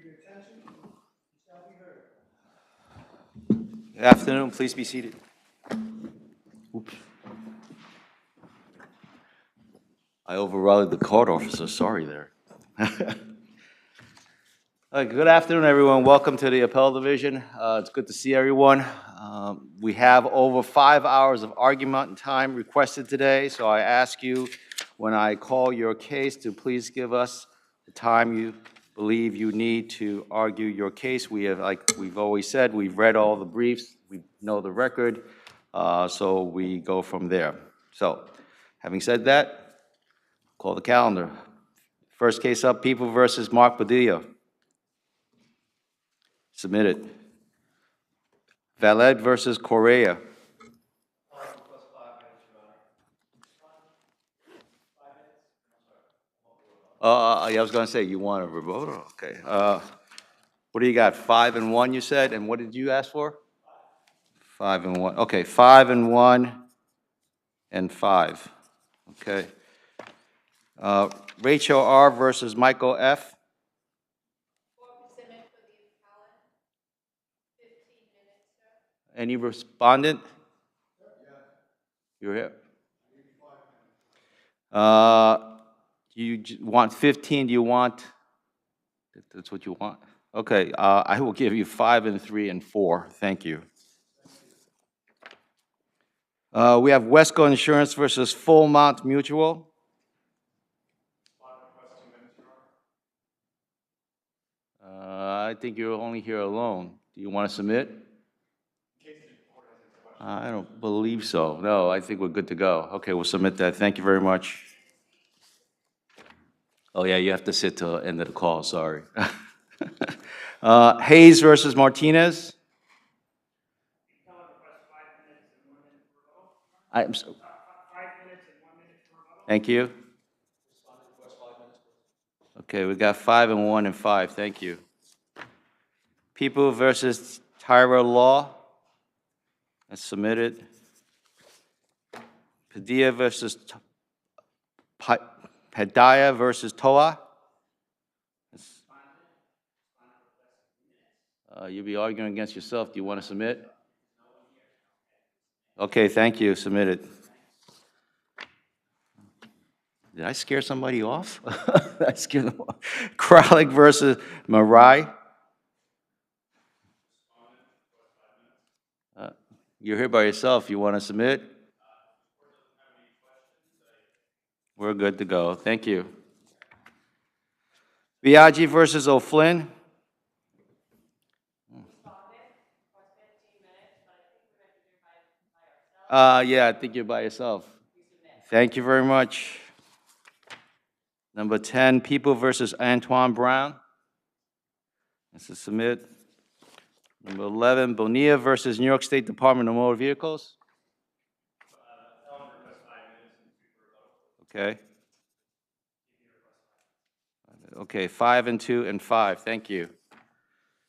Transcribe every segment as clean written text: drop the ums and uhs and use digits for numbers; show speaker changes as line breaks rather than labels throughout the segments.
your attention, you shall be heard.
Good afternoon, please be seated. Oops. I overrode the court officer, sorry there. Good afternoon, everyone. Welcome to the Appellate Division. It's good to see everyone. We have over 5 hours of argument time requested today, so I ask you, when I call your case, to please give us the time you believe you need to argue your case. We have, like we've always said, we've read all the briefs, we know the record, so we go from there. So, having said that, call the calendar. First case up, People versus Mark Padilla. Submitted. Valed versus Correa. Yeah, I was going to say, you want a rebuttal? Okay. What do you got? 5 and 1, you said? And what did you ask for? 5 and 1. Okay, 5 and 1 and 5. Okay. Rachel R. versus Michael F. Any respondent? You're here. You want 15? Do you want? That's what you want? Okay, I will give you 5 and 3 and 4. Thank you. We have Wesco Insurance versus Fullmont Mutual. I think you're only here alone. Do you want to submit? I don't believe so. No, I think we're good to go. Okay, we'll submit that. Thank you very much. Oh, yeah, you have to sit till the end of the call, sorry. Hayes versus Martinez. I'm so,
5 minutes and 1 minute for rebuttal.
thank you. Okay, we got 5 and 1 and 5. Thank you. People versus Tyra Law. That's submitted. Padilla versus Padilla versus Toa. You'll be arguing against yourself. Do you want to submit? Okay, thank you. Submitted. Did I scare somebody off? Did I scare them off? Kralik versus Marai. You're here by yourself. You want to submit? We're good to go. Thank you. Biaggi versus O'Flynn. Yeah, I think you're by yourself. Thank you very much. Number 10, People versus Antoine Brown. That's a submit. Number 11, Bonilla versus New York State Department of Motor Vehicles. Okay. Okay, 5 and 2 and 5. Thank you.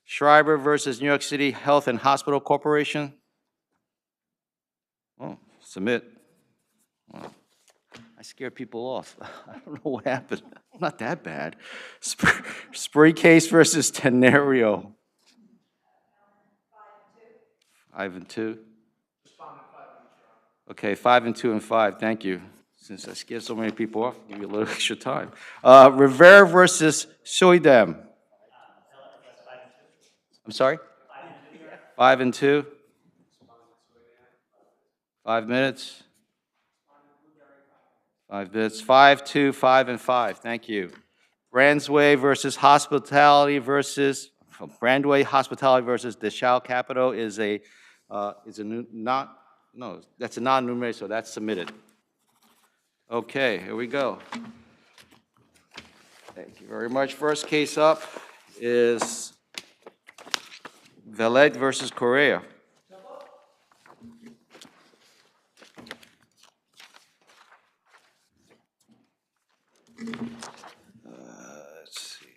Schreiber versus New York City Health and Hospital Corporation. Oh, submit. Wow. I scared people off. I don't know what happened. Not that bad. Spree Case versus Tenario. 5 and 2. Okay, 5 and 2 and 5. Thank you. Since I scared so many people off, I'll give you a little extra time. Rivera versus Soydem. I'm sorry? 5 and 2. 5 minutes. 5 minutes. 5, 2, 5, and 5. Thank you. Brandway versus Hospitality versus Brandway Hospitality versus Deschal Capital is a that's a non-numerated, so that's submitted. Okay, here we go. Thank you very much. First case up is Valed versus Correa. Let's see.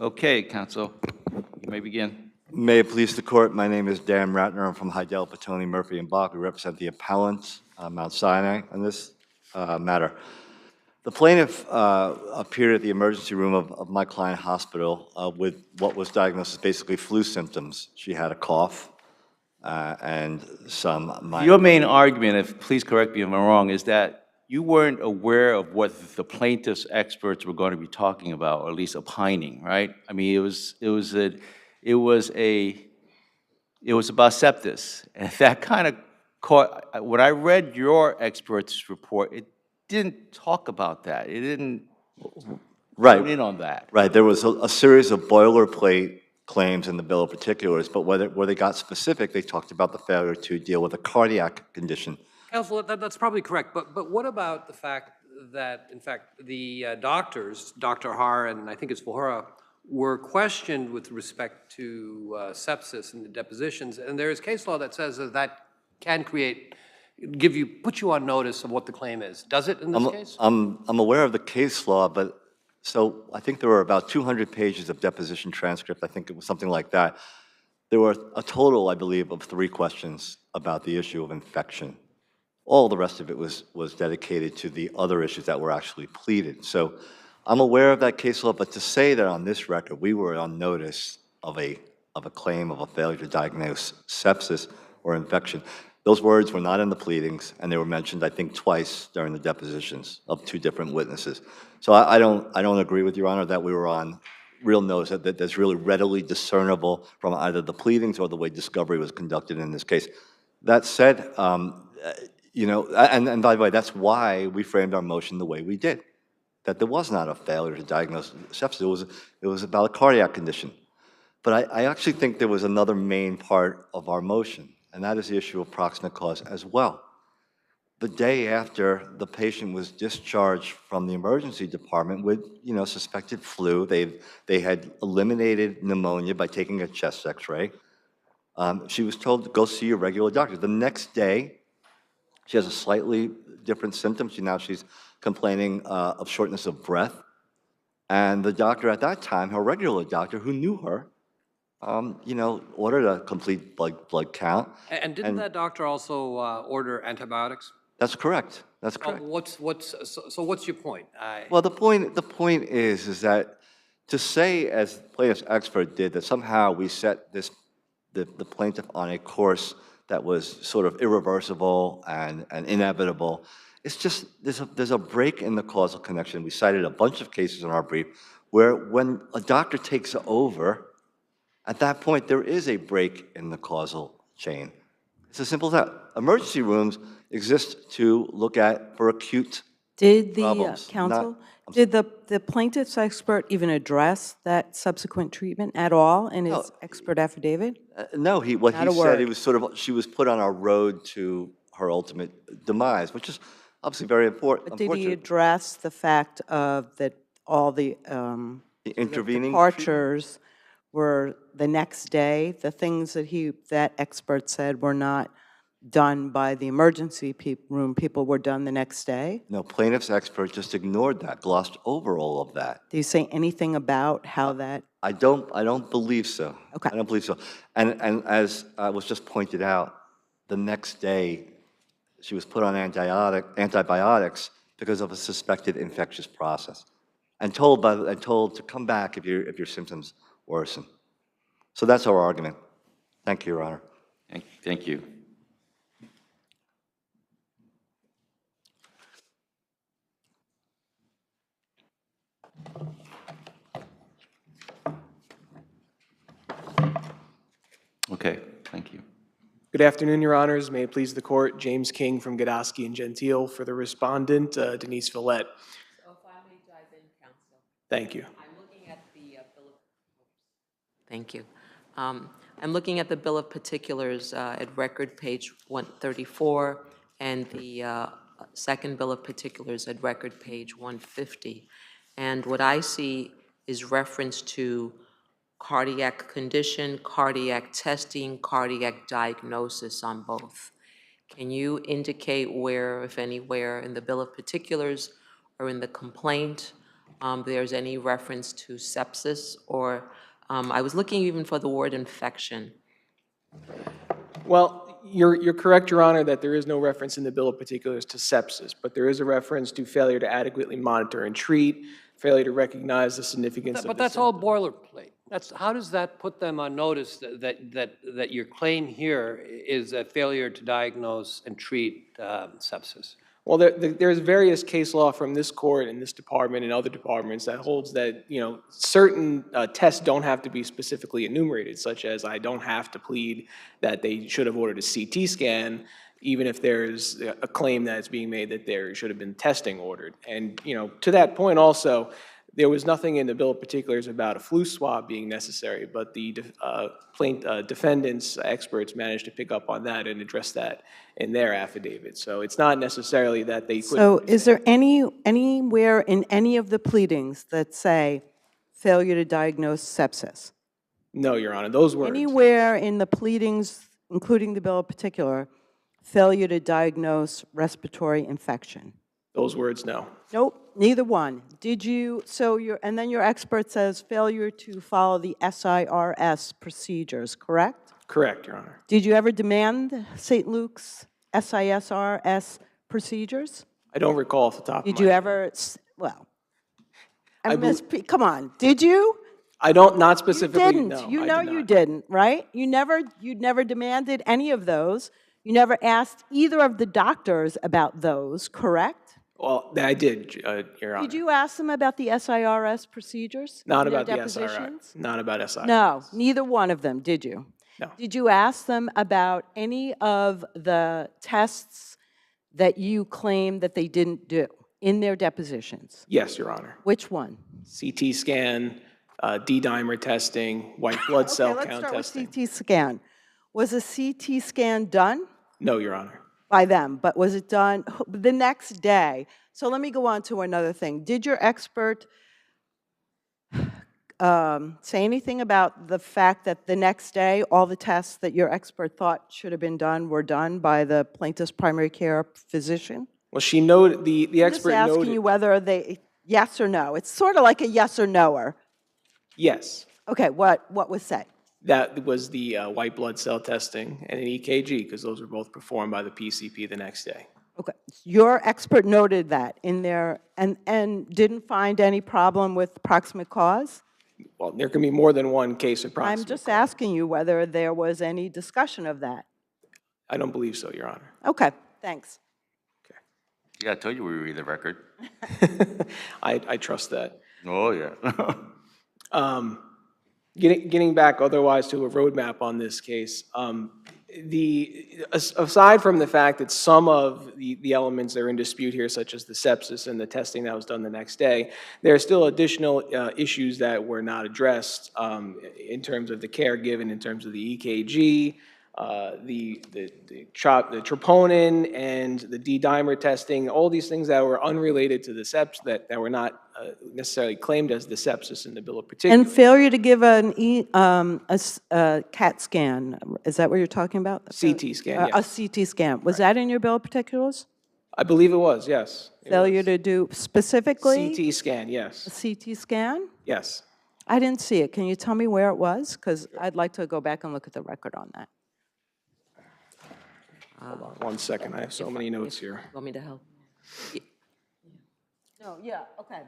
Okay, counsel, you may begin.
May it please the court, my name is Dan Ratner. I'm from Heidel, Petone, Murphy, and Bach. We represent the appellants, Mount Sinai, on this matter. The plaintiff appeared at the emergency room of my client hospital with what was diagnosed as basically flu symptoms. She had a cough and some minor.
Your main argument, if, please correct me if I'm wrong, is that you weren't aware of what the plaintiff's experts were going to be talking about, or at least opining, right? I mean, it was about sepsis, and that kind of caught. When I read your expert's report, it didn't talk about that. It didn't hone in on that.
Right. There was a series of boilerplate claims in the bill of particulars, but where they got specific, they talked about the failure to deal with a cardiac condition.
Counsel, that's probably correct, but what about the fact that, in fact, the doctors, Dr. Har and I think it's Vohora, were questioned with respect to sepsis in the depositions, and there is case law that says that can put you on notice of what the claim is. Does it in this case?
I'm aware of the case law, but so I think there were about 200 pages of deposition transcript. I think it was something like that. There were a total, I believe, of 3 questions about the issue of infection. All the rest of it was dedicated to the other issues that were actually pleaded. So I'm aware of that case law, but to say that on this record we were on notice of a claim of a failure to diagnose sepsis or infection, those words were not in the pleadings, and they were mentioned, I think, twice during the depositions of 2 different witnesses. So I don't agree with Your Honor that we were on real notice that that's really readily discernible from either the pleadings or the way discovery was conducted in this case. That said, you know, and by the way, that's why we framed our motion the way we did, that there was not a failure to diagnose sepsis. It was about a cardiac condition. But I actually think there was another main part of our motion, and that is the issue of proximate cause as well. The day after the patient was discharged from the emergency department with, you know, suspected flu, they had eliminated pneumonia by taking a chest X-ray. She was told to go see your regular doctor. The next day, she has a slightly different symptom. She's complaining of shortness of breath. And the doctor at that time, her regular doctor who knew her, you know, ordered a complete blood count.
And didn't that doctor also order antibiotics?
That's correct. That's correct.
So what's your point?
Well, the point is that to say, as plaintiff's expert did, that somehow we set the plaintiff on a course that was sort of irreversible and inevitable, it's just there's a break in the causal connection. We cited a bunch of cases in our brief where when a doctor takes over, at that point there is a break in the causal chain. It's as simple as that. Emergency rooms exist to look at for acute problems.
Counsel, did the plaintiff's expert even address that subsequent treatment at all in his expert affidavit?
No, what he said, it was sort of, she was put on our road to her ultimate demise, which is obviously very important.
But did he address the fact of that all the
intervening
departures were the next day, the things that expert said were not done by the emergency room people were done the next day?
No, plaintiff's expert just ignored that, glossed over all of that.
Do you say anything about how that?
I don't believe so.
Okay.
I don't believe so. And as was just pointed out, the next day she was put on antibiotics because of a suspected infectious process, and told to come back if your symptoms worsen. So that's our argument. Thank you, Your Honor.
Thank you. Okay, thank you.
Good afternoon, Your Honors. May it please the Court, James King from Godosky and Gentile for the respondent, Denise Villette.
So if I may dive in, counsel.
Thank you.
I'm looking at the bill of. Thank you. I'm looking at the bill of particulars at record page 134 and the second bill of particulars at record page 150. And what I see is reference to cardiac condition, cardiac testing, cardiac diagnosis on both. Can you indicate where, if anywhere, in the bill of particulars or in the complaint there's any reference to sepsis? Or I was looking even for the word infection.
Well, You're correct, Your Honor, that there is no reference in the bill of particulars to sepsis, but there is a reference to failure to adequately monitor and treat, failure to recognize the significance of the
But that's all boilerplate. How does that put them on notice that your claim here is a failure to diagnose and treat sepsis?
Well, there's various case law from this court and this department and other departments that holds that, certain tests don't have to be specifically enumerated, such as I don't have to plead that they should have ordered a CT scan, even if there's a claim that it's being made that there should have been testing ordered. And, to that point also, there was nothing in the bill of particulars about a flu swab being necessary, but the defendants, experts managed to pick up on that and address that in their affidavit. So it's not necessarily that they couldn't.
So is there anywhere in any of the pleadings that say failure to diagnose sepsis?
No, Your Honor, those words.
Anywhere in the pleadings, including the bill of particular, failure to diagnose respiratory infection?
Those words, no.
Nope, neither one. Did you, and then your expert says failure to follow the SIRS procedures, correct?
Correct, Your Honor.
Did you ever demand St. Luke's SISRS procedures?
I don't recall off the top of my
Did you
head.
ever, well, come on, did you?
I don't, not
You
specifically,
didn't.
no.
You
I
know
did
you
not.
didn't, right? You never demanded any of those. You never asked either of the doctors about those, correct?
Well, I did, Your Honor.
Did you ask them about the SIRS procedures?
Not
in their
about the SIRS.
depositions?
Not about SIRS.
No, neither one of them, did you?
No.
Did you ask them about any of the tests that you claim that they didn't do in their depositions?
Yes, Your Honor.
Which one?
CT scan, D-dimer testing, white blood cell
Okay,
count
let's
testing.
start with CT scan. Was a CT scan done
No, Your Honor.
by them, but was it done the next day? So let me go on to another thing. Did your expert say anything about the fact that the next day, all the tests that your expert thought should have been done were done by the plaintiff's primary care physician?
Well, she noted, the
I'm just
expert
asking
noted,
you whether they, yes or no. It's sort of like a yes or no-er.
yes,
Okay, what was said?
that was the white blood cell testing and an EKG, because those were both performed by the PCP the next day.
Okay, your expert noted that in there and didn't find any problem with proximate cause?
Well, there can be more than one case of proximate
I'm just
cause.
asking you whether there was any discussion of that.
I don't believe so, Your Honor.
Okay, thanks.
Yeah, I told you we read the record.
I trust that.
Oh, yeah.
Getting back otherwise to a roadmap on this case, aside from the fact that some of the elements that are in dispute here, such as the sepsis and the testing that was done the next day, there are still additional issues that were not addressed in terms of the care given, in terms of the EKG, the troponin and the D-dimer testing, all these things that were unrelated to the sepsis, that were not necessarily claimed as the sepsis in the bill of particulars.
And failure to give a CAT scan, is that what you're talking about?
CT scan, yes.
A CT scan. Was that in your bill of particulars?
I believe it was, yes. It
Failure
was.
to do specifically
CT scan, yes.
a CT scan?
Yes.
I didn't see it. Can you tell me where it was? Because I'd like to go back and look at the record on that.
Hold on 1 second, I have so many notes here.
Want me to help?
No, yeah, okay.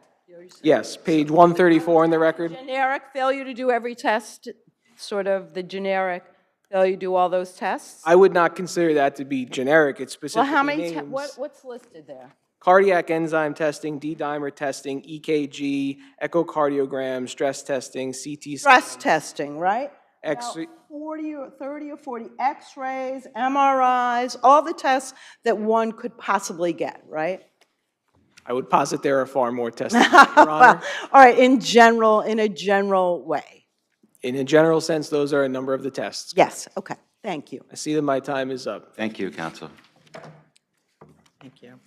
Yes, page 134 in the record.
Generic failure to do every test, sort of the generic failure to do all those tests?
I would not consider that to be generic, it's
Well,
specific
how many,
names.
what's listed there?
Cardiac enzyme testing, D-dimer testing, EKG, echocardiogram, stress testing, CT
Stress testing, right?
X-ray.
About 40 or 30 or 40 X-rays, MRIs, all the tests that one could possibly get, right?
I would posit there are far more testing, Your Honor.
All right, in a general way.
In a general sense, those are a number of the tests.
Yes, okay, thank you.
I see that my time is up.
Thank you, counsel.
Thank you.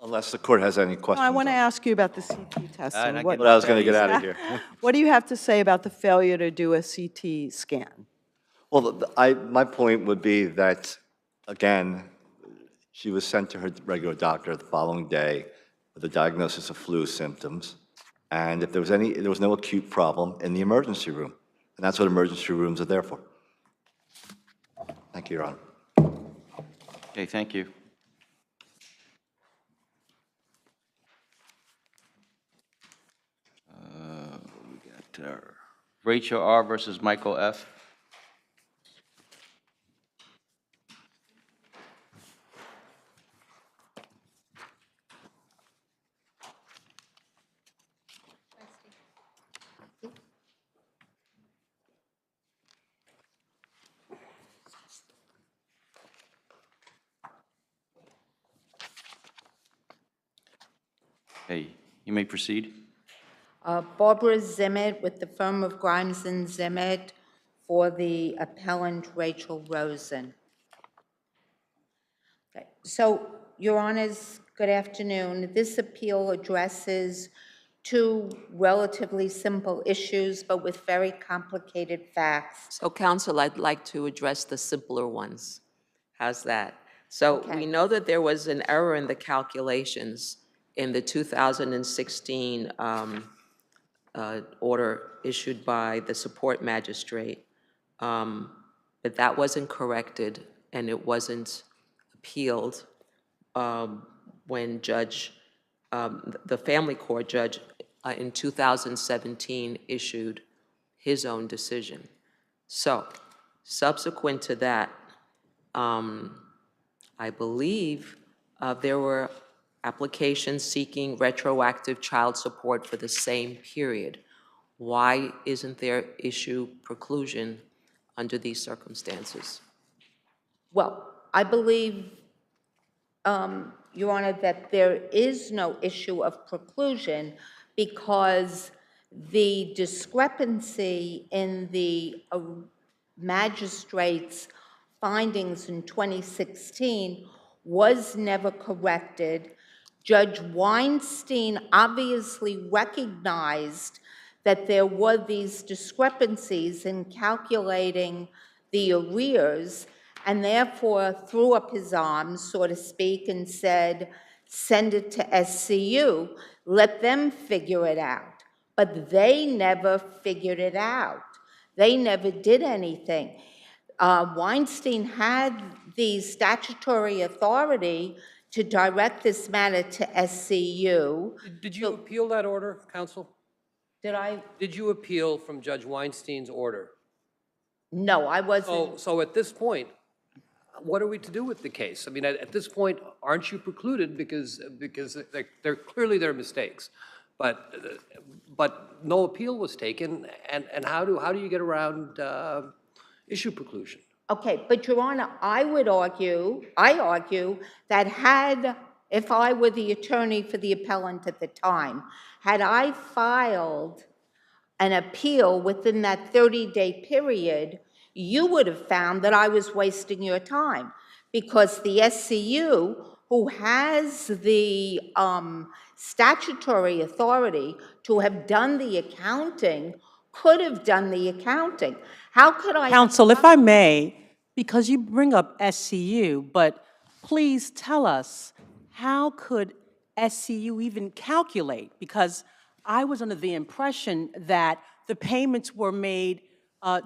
Unless the court has any questions.
I want to
on-
ask you about the CT testing.
not
What-
But I was going to get out of here.
What do you have to say about the failure to do a CT scan?
Well, my point would be that, again, she was sent to her regular doctor the following day with a diagnosis of flu symptoms, and if there was no acute problem in the emergency room. And that's what emergency rooms are there for. Thank you, Your Honor.
Okay, thank you. We got Rachel R. versus Michael F. Hey, you may proceed.
Barbara Zimmett with the firm of Grimes and Zimmett for the appellant Rachel Rosen. Okay. So, Your Honors, good afternoon. This appeal addresses two relatively simple issues, but with very complicated facts.
So, counsel, I'd like to address the simpler ones. How's that? So
Okay.
we know that there was an error in the calculations in the 2016 order issued by the support magistrate, but that wasn't corrected and it wasn't appealed when the family court judge in 2017 issued his own decision. So subsequent to that, I believe there were applications seeking retroactive child support for the same period. Why isn't there issue preclusion under these circumstances?
Well, I believe, Your Honor, that there is no issue of preclusion because the discrepancy in the magistrate's findings in 2016 was never corrected. Judge Weinstein obviously recognized that there were these discrepancies in calculating the arrears and therefore threw up his arms, so to speak, and said, send it to SCU, let them figure it out. But they never figured it out. They never did anything. Weinstein had the statutory authority to direct this matter to SCU.
Did you appeal that order, counsel?
Did I?
Did you appeal from Judge Weinstein's order?
No, I wasn't.
So at this point, what are we to do with the case? I mean, at this point, aren't you precluded because they're clearly there are mistakes, but no appeal was taken, and how do you get around issue preclusion?
Okay, but Your Honor, I argue that if I were the attorney for the appellant at the time, had I filed an appeal within that 30-day period, you would have found that I was wasting your time because the SCU, who has the statutory authority to have done the accounting, could have done the accounting. How could I?
Counsel, if I may, because you bring up SCU, but please tell us, how could SCU even calculate? Because I was under the impression that the payments were made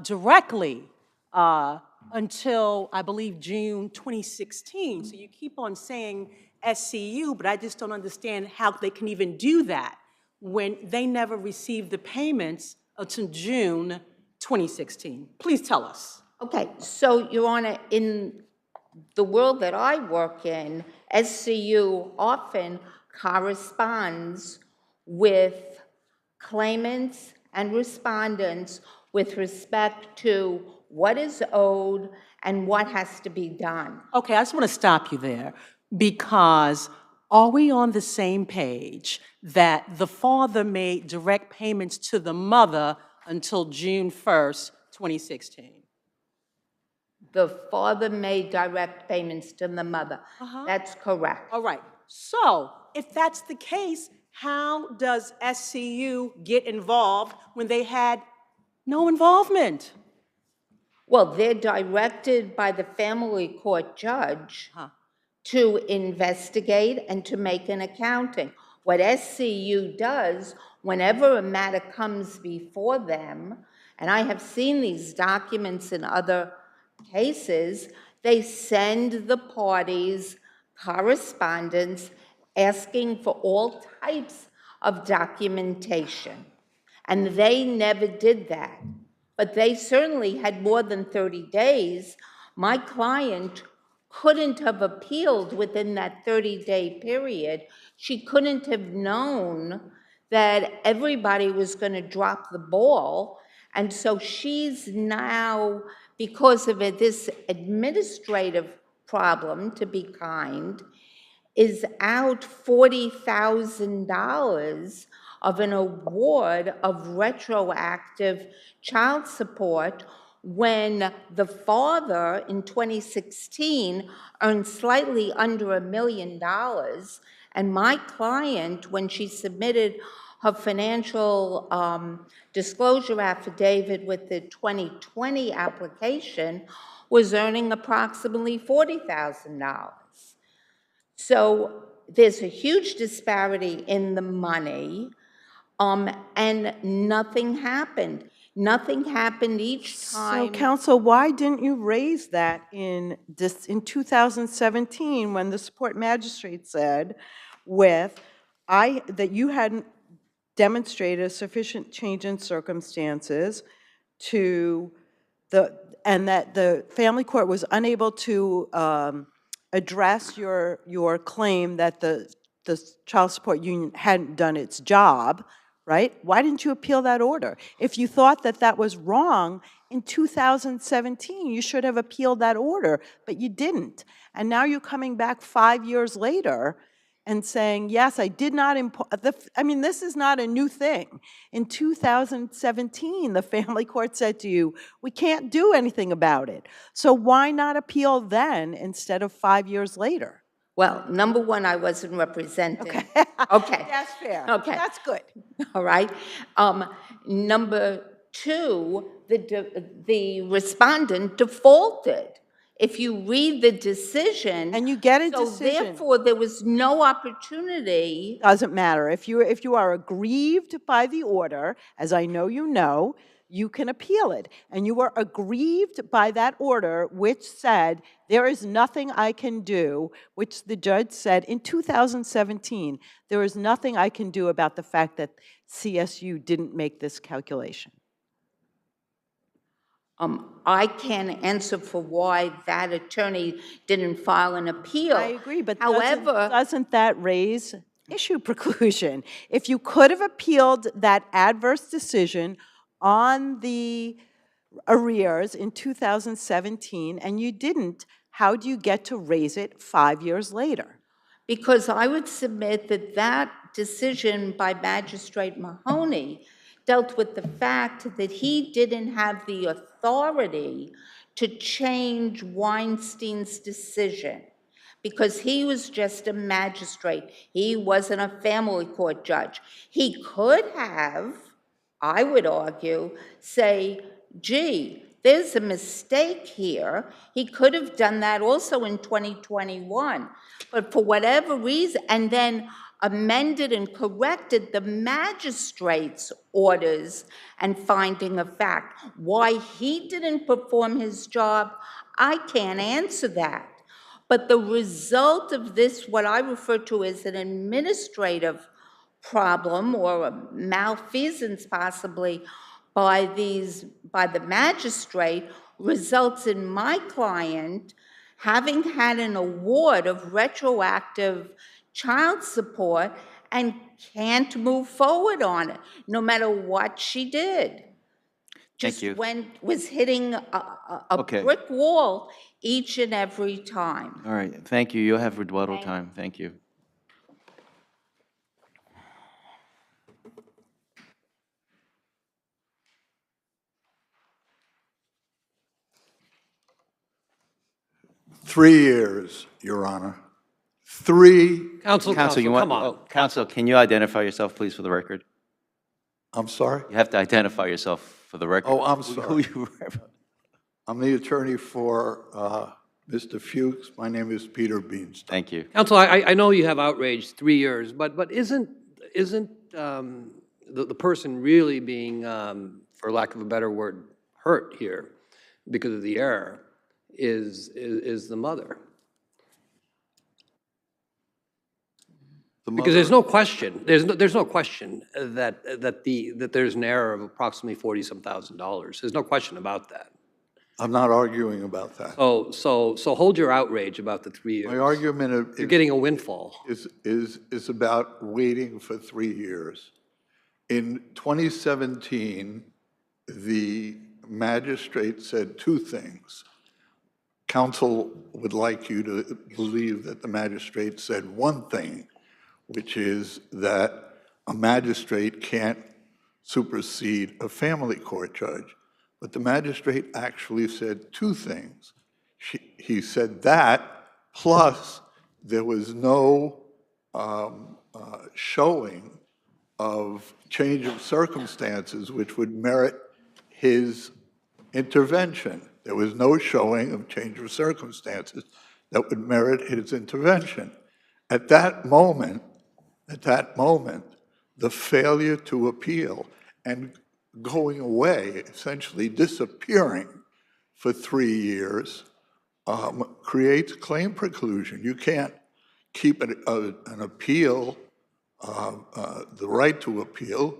directly until, I believe, June 2016. So you keep on saying SCU, but I just don't understand how they can even do that when they never received the payments until June 2016. Please tell us.
Okay, so Your Honor, in the world that I work in, SCU often corresponds with claimants and respondents with respect to what is owed and what has to be done.
Okay, I just want to stop you there, because are we on the same page that the father made direct payments to the mother until June 1st, 2016?
The father made direct payments to the mother. That's correct.
All right, so if that's the case, how does SCU get involved when they had no involvement?
Well, they're directed by the family court judge to investigate and to make an accounting. What SCU does, whenever a matter comes before them, and I have seen these documents in other cases, they send the parties correspondence asking for all types of documentation. And they never did that. But they certainly had more than 30 days. My client couldn't have appealed within that 30-day period. She couldn't have known that everybody was going to drop the ball. And so she's now, because of this administrative problem, to be kind, is out $40,000 of an award of retroactive child support when the father in 2016 earned slightly under $1 million. And my client, when she submitted her financial disclosure affidavit with the 2020 application, was earning approximately $40,000. So there's a huge disparity in the money, and nothing happened. Nothing happened each time.
So, counsel, why didn't you raise that in 2017 when the support magistrate said that you hadn't demonstrated a sufficient change in circumstances and that the family court was unable to address your claim that the child support union hadn't done its job, right? Why didn't you appeal that order? If you thought that that was wrong in 2017, you should have appealed that order, but you didn't. And now you're coming back 5 years later and saying, yes, I did not I mean, this is not a new thing. In 2017, the family court said to you, we can't do anything about it. So why not appeal then instead of 5 years later?
Well, number one, I wasn't represented.
Okay.
Okay.
That's fair.
Okay.
That's good.
All right. Number two, the respondent defaulted. If you read the decision.
And you get a
so
decision.
Therefore, there was no opportunity.
Doesn't matter. If you are aggrieved by the order, as I know, you can appeal it. And you were aggrieved by that order, which said, there is nothing I can do, which the judge said in 2017, there is nothing I can do about the fact that CSU didn't make this calculation.
I can't answer for why that attorney didn't file an appeal.
I agree, but
however,
doesn't that raise issue preclusion? If you could have appealed that adverse decision on the arrears in 2017 and you didn't, how do you get to raise it 5 years later?
Because I would submit that that decision by Magistrate Mahoney dealt with the fact that he didn't have the authority to change Weinstein's decision because he was just a magistrate. He wasn't a family court judge. He could have, I would argue, say, gee, there's a mistake here. He could have done that also in 2021. But for whatever reason, and then amended and corrected the magistrate's orders and finding of fact. Why he didn't perform his job, I can't answer that. But the result of this, what I refer to as an administrative problem or a malfeasance possibly by the magistrate, results in my client having had an award of retroactive child support and can't move forward on it, no matter what she did. Just was hitting a brick wall each and every time.
All right, thank you. You'll have rebuttal time. Thank you.
Three years, Your Honor. 3.
Counsel,
you want,
come on.
Counsel, can you identify yourself, please, for the record?
I'm sorry?
You have to identify yourself for the record.
Oh, I'm
Who
sorry.
you represent.
I'm the attorney for Mr. Fuchs. My name is Peter Beanstalk.
Thank you.
Counsel, I know you have outraged 3 years, but isn't isn't the person really being, for lack of a better word, hurt here because of the error is the mother? Because there's no question, there's no question that there's an error of approximately $40-some thousand. There's no question about that.
I'm not arguing about that.
So hold your outrage about the 3 years.
My argument
You're getting a windfall.
is about waiting for 3 years. In 2017, the magistrate said two things. Counsel would like you to believe that the magistrate said one thing, which is that a magistrate can't supersede a family court judge. But the magistrate actually said two things. He said that, plus there was no showing of change of circumstances which would merit his intervention. There was no showing of change of circumstances that would merit his intervention. At that moment, the failure to appeal and going away, essentially disappearing for 3 years, creates claim preclusion. You can't keep an appeal, the right to appeal,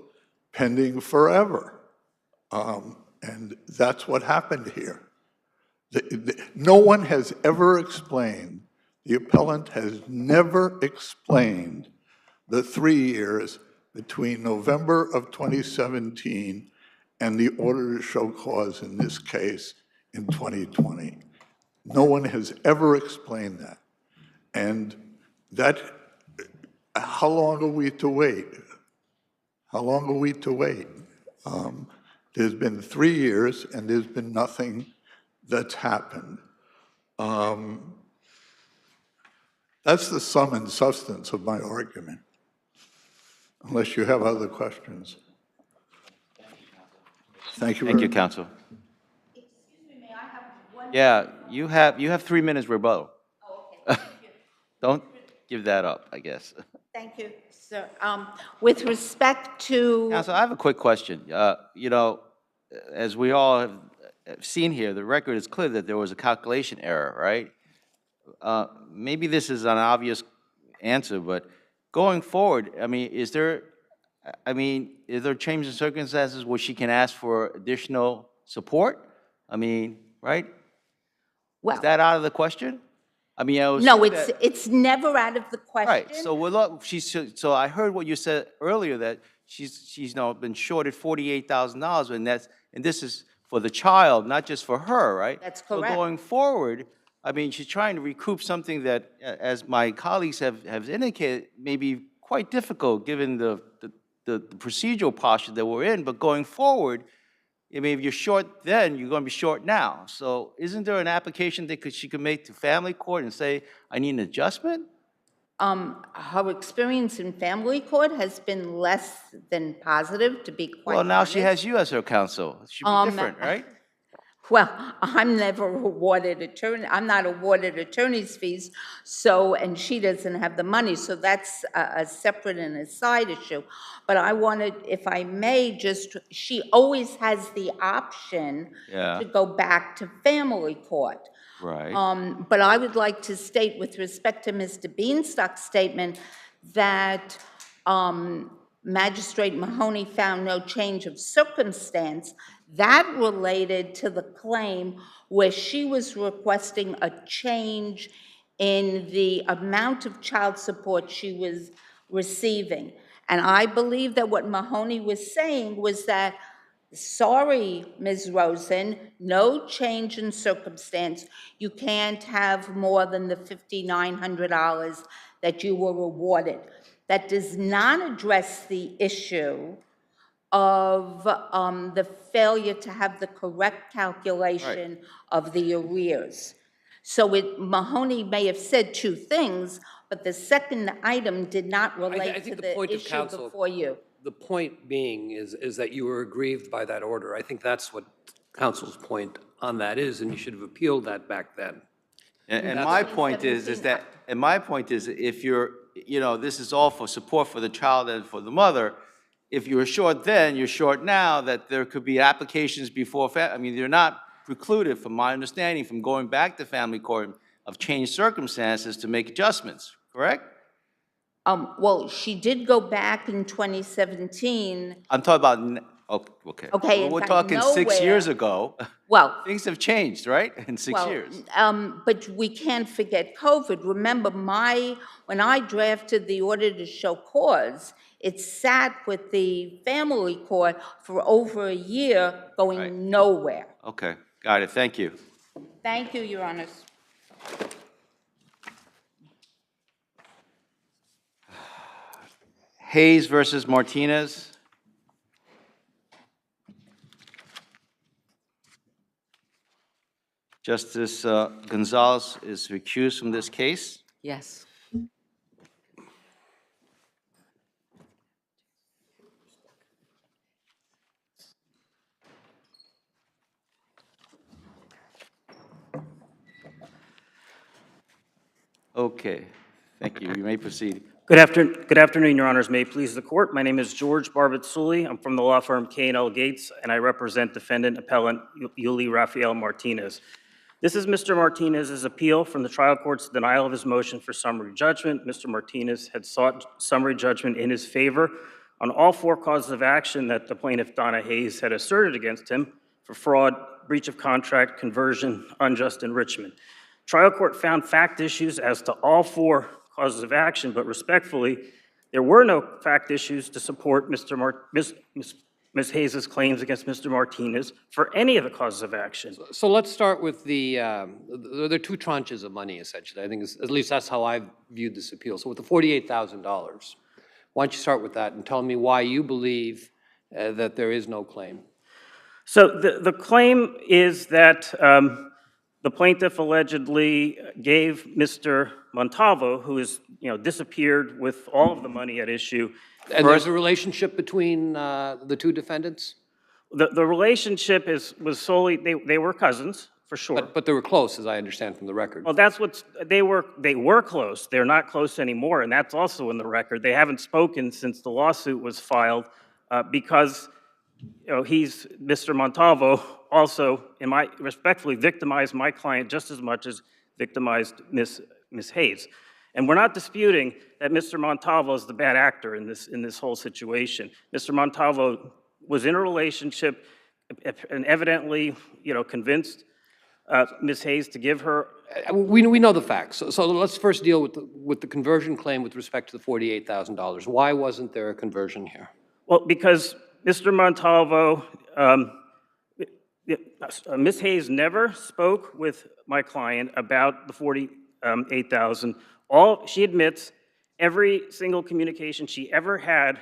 pending forever. And that's what happened here. No one has ever explained, the appellant has never explained the 3 years between November of 2017 and the order to show cause in this case in 2020. No one has ever explained that. And that, how long are we to wait? How long are we to wait? There's been 3 years and there's been nothing that's happened. That's the sum and substance of my argument, unless you have other questions. Thank you very much.
Thank you, counsel.
Excuse me, may I have one?
Yeah, you have 3 minutes rebuttal.
Oh, okay, thank you.
Don't give that up, I guess.
Thank you, sir. With respect to,
Counsel, I have a quick question. You know, as we all have seen here, the record is clear that there was a calculation error, right? Maybe this is an obvious answer, but going forward, I mean, is there change in circumstances where she can ask for additional support? I mean, right?
well,
Is that out of the question? I mean, I was
no, it's never out of the question.
right. So so I heard what you said earlier, that she's now been shorted $48,000, and this is for the child, not just for her, right?
That's correct.
So going forward, I mean, she's trying to recoup something that, as my colleagues have indicated, may be quite difficult given the procedural posture that we're in. But going forward, I mean, if you're short then, you're going to be short now. So isn't there an application that she could make to family court and say, I need an adjustment?
Her experience in family court has been less than positive, to be quite honest.
Well, now she has you as her counsel. It should be different, right?
Well, I'm never awarded attorney, I'm not awarded attorney's fees, so, and she doesn't have the money, so that's a separate and a side issue. But I wanted, if I may, just, she always has the option
Yeah.
to go back to family court.
Right.
But I would like to state with respect to Mr. Beanstalk's statement that Magistrate Mahoney found no change of circumstance. That related to the claim where she was requesting a change in the amount of child support she was receiving. And I believe that what Mahoney was saying was that, sorry, Ms. Rosen, no change in circumstance. You can't have more than the $5,900 that you were awarded. That does not address the issue of the failure to have the correct calculation of the arrears. So Mahoney may have said two things, but the second item did not relate to the issue before you.
The point being is that you were aggrieved by that order. I think that's what counsel's point on that is, and you should have appealed that back then.
And my point is that, and my point is, if you know, this is all for support for the child and for the mother. If you were short then, you're short now, that there could be applications before, I mean, they're not precluded, from my understanding, from going back to family court of changed circumstances to make adjustments, correct?
Well, she did go back in 2017.
I'm talking about, okay.
Okay,
Well,
in
we're
fact,
talking 6 years
nowhere-
ago.
Well,
Things have changed, right, in 6 years?
But we can't forget COVID. Remember, when I drafted the order to show cause, it sat with the family court for over a year, going
Right.
nowhere.
Okay, got it, thank you.
Thank you, Your Honors.
Hayes versus Martinez. Justice Gonzalez is recused from this case.
Yes.
Okay, thank you. You may proceed.
Good afternoon, Your Honors. May it please the court. My name is George Barbatsuli. I'm from the law firm K&L Gates, and I represent defendant appellant Yuli Rafael Martinez. This is Mr. Martinez's appeal from the trial court's denial of his motion for summary judgment. Mr. Martinez had sought summary judgment in his favor on all 4 causes of action that the plaintiff, Donna Hayes, had asserted against him for fraud, breach of contract, conversion, unjust enrichment. Trial court found fact issues as to all 4 causes of action, but respectfully, there were no fact issues to support Ms. Hayes' claims against Mr. Martinez for any of the causes of action.
So let's start with there are 2 tranches of money, essentially. I think, at least that's how I viewed this appeal. So with the $48,000, why don't you start with that and tell me why you believe that there is no claim?
So the claim is that the plaintiff allegedly gave Mr. Montalvo, who is, disappeared with all of the money at issue.
And there's a relationship between the 2 defendants?
The relationship was solely, they were cousins, for sure.
But they were close, as I understand from the record.
Well, that's what, they were close. They're not close anymore, and that's also in the record. They haven't spoken since the lawsuit was filed because, Mr. Montalvo also, respectfully, victimized my client just as much as victimized Ms. Hayes. And we're not disputing that Mr. Montalvo is the bad actor in this whole situation. Mr. Montalvo was in a relationship and evidently, convinced Ms. Hayes to give her.
We know the facts. So let's first deal with the conversion claim with respect to the $48,000. Why wasn't there a conversion here?
Well, because Mr. Montalvo, Ms. Hayes never spoke with my client about the $48,000. She admits every single communication she ever had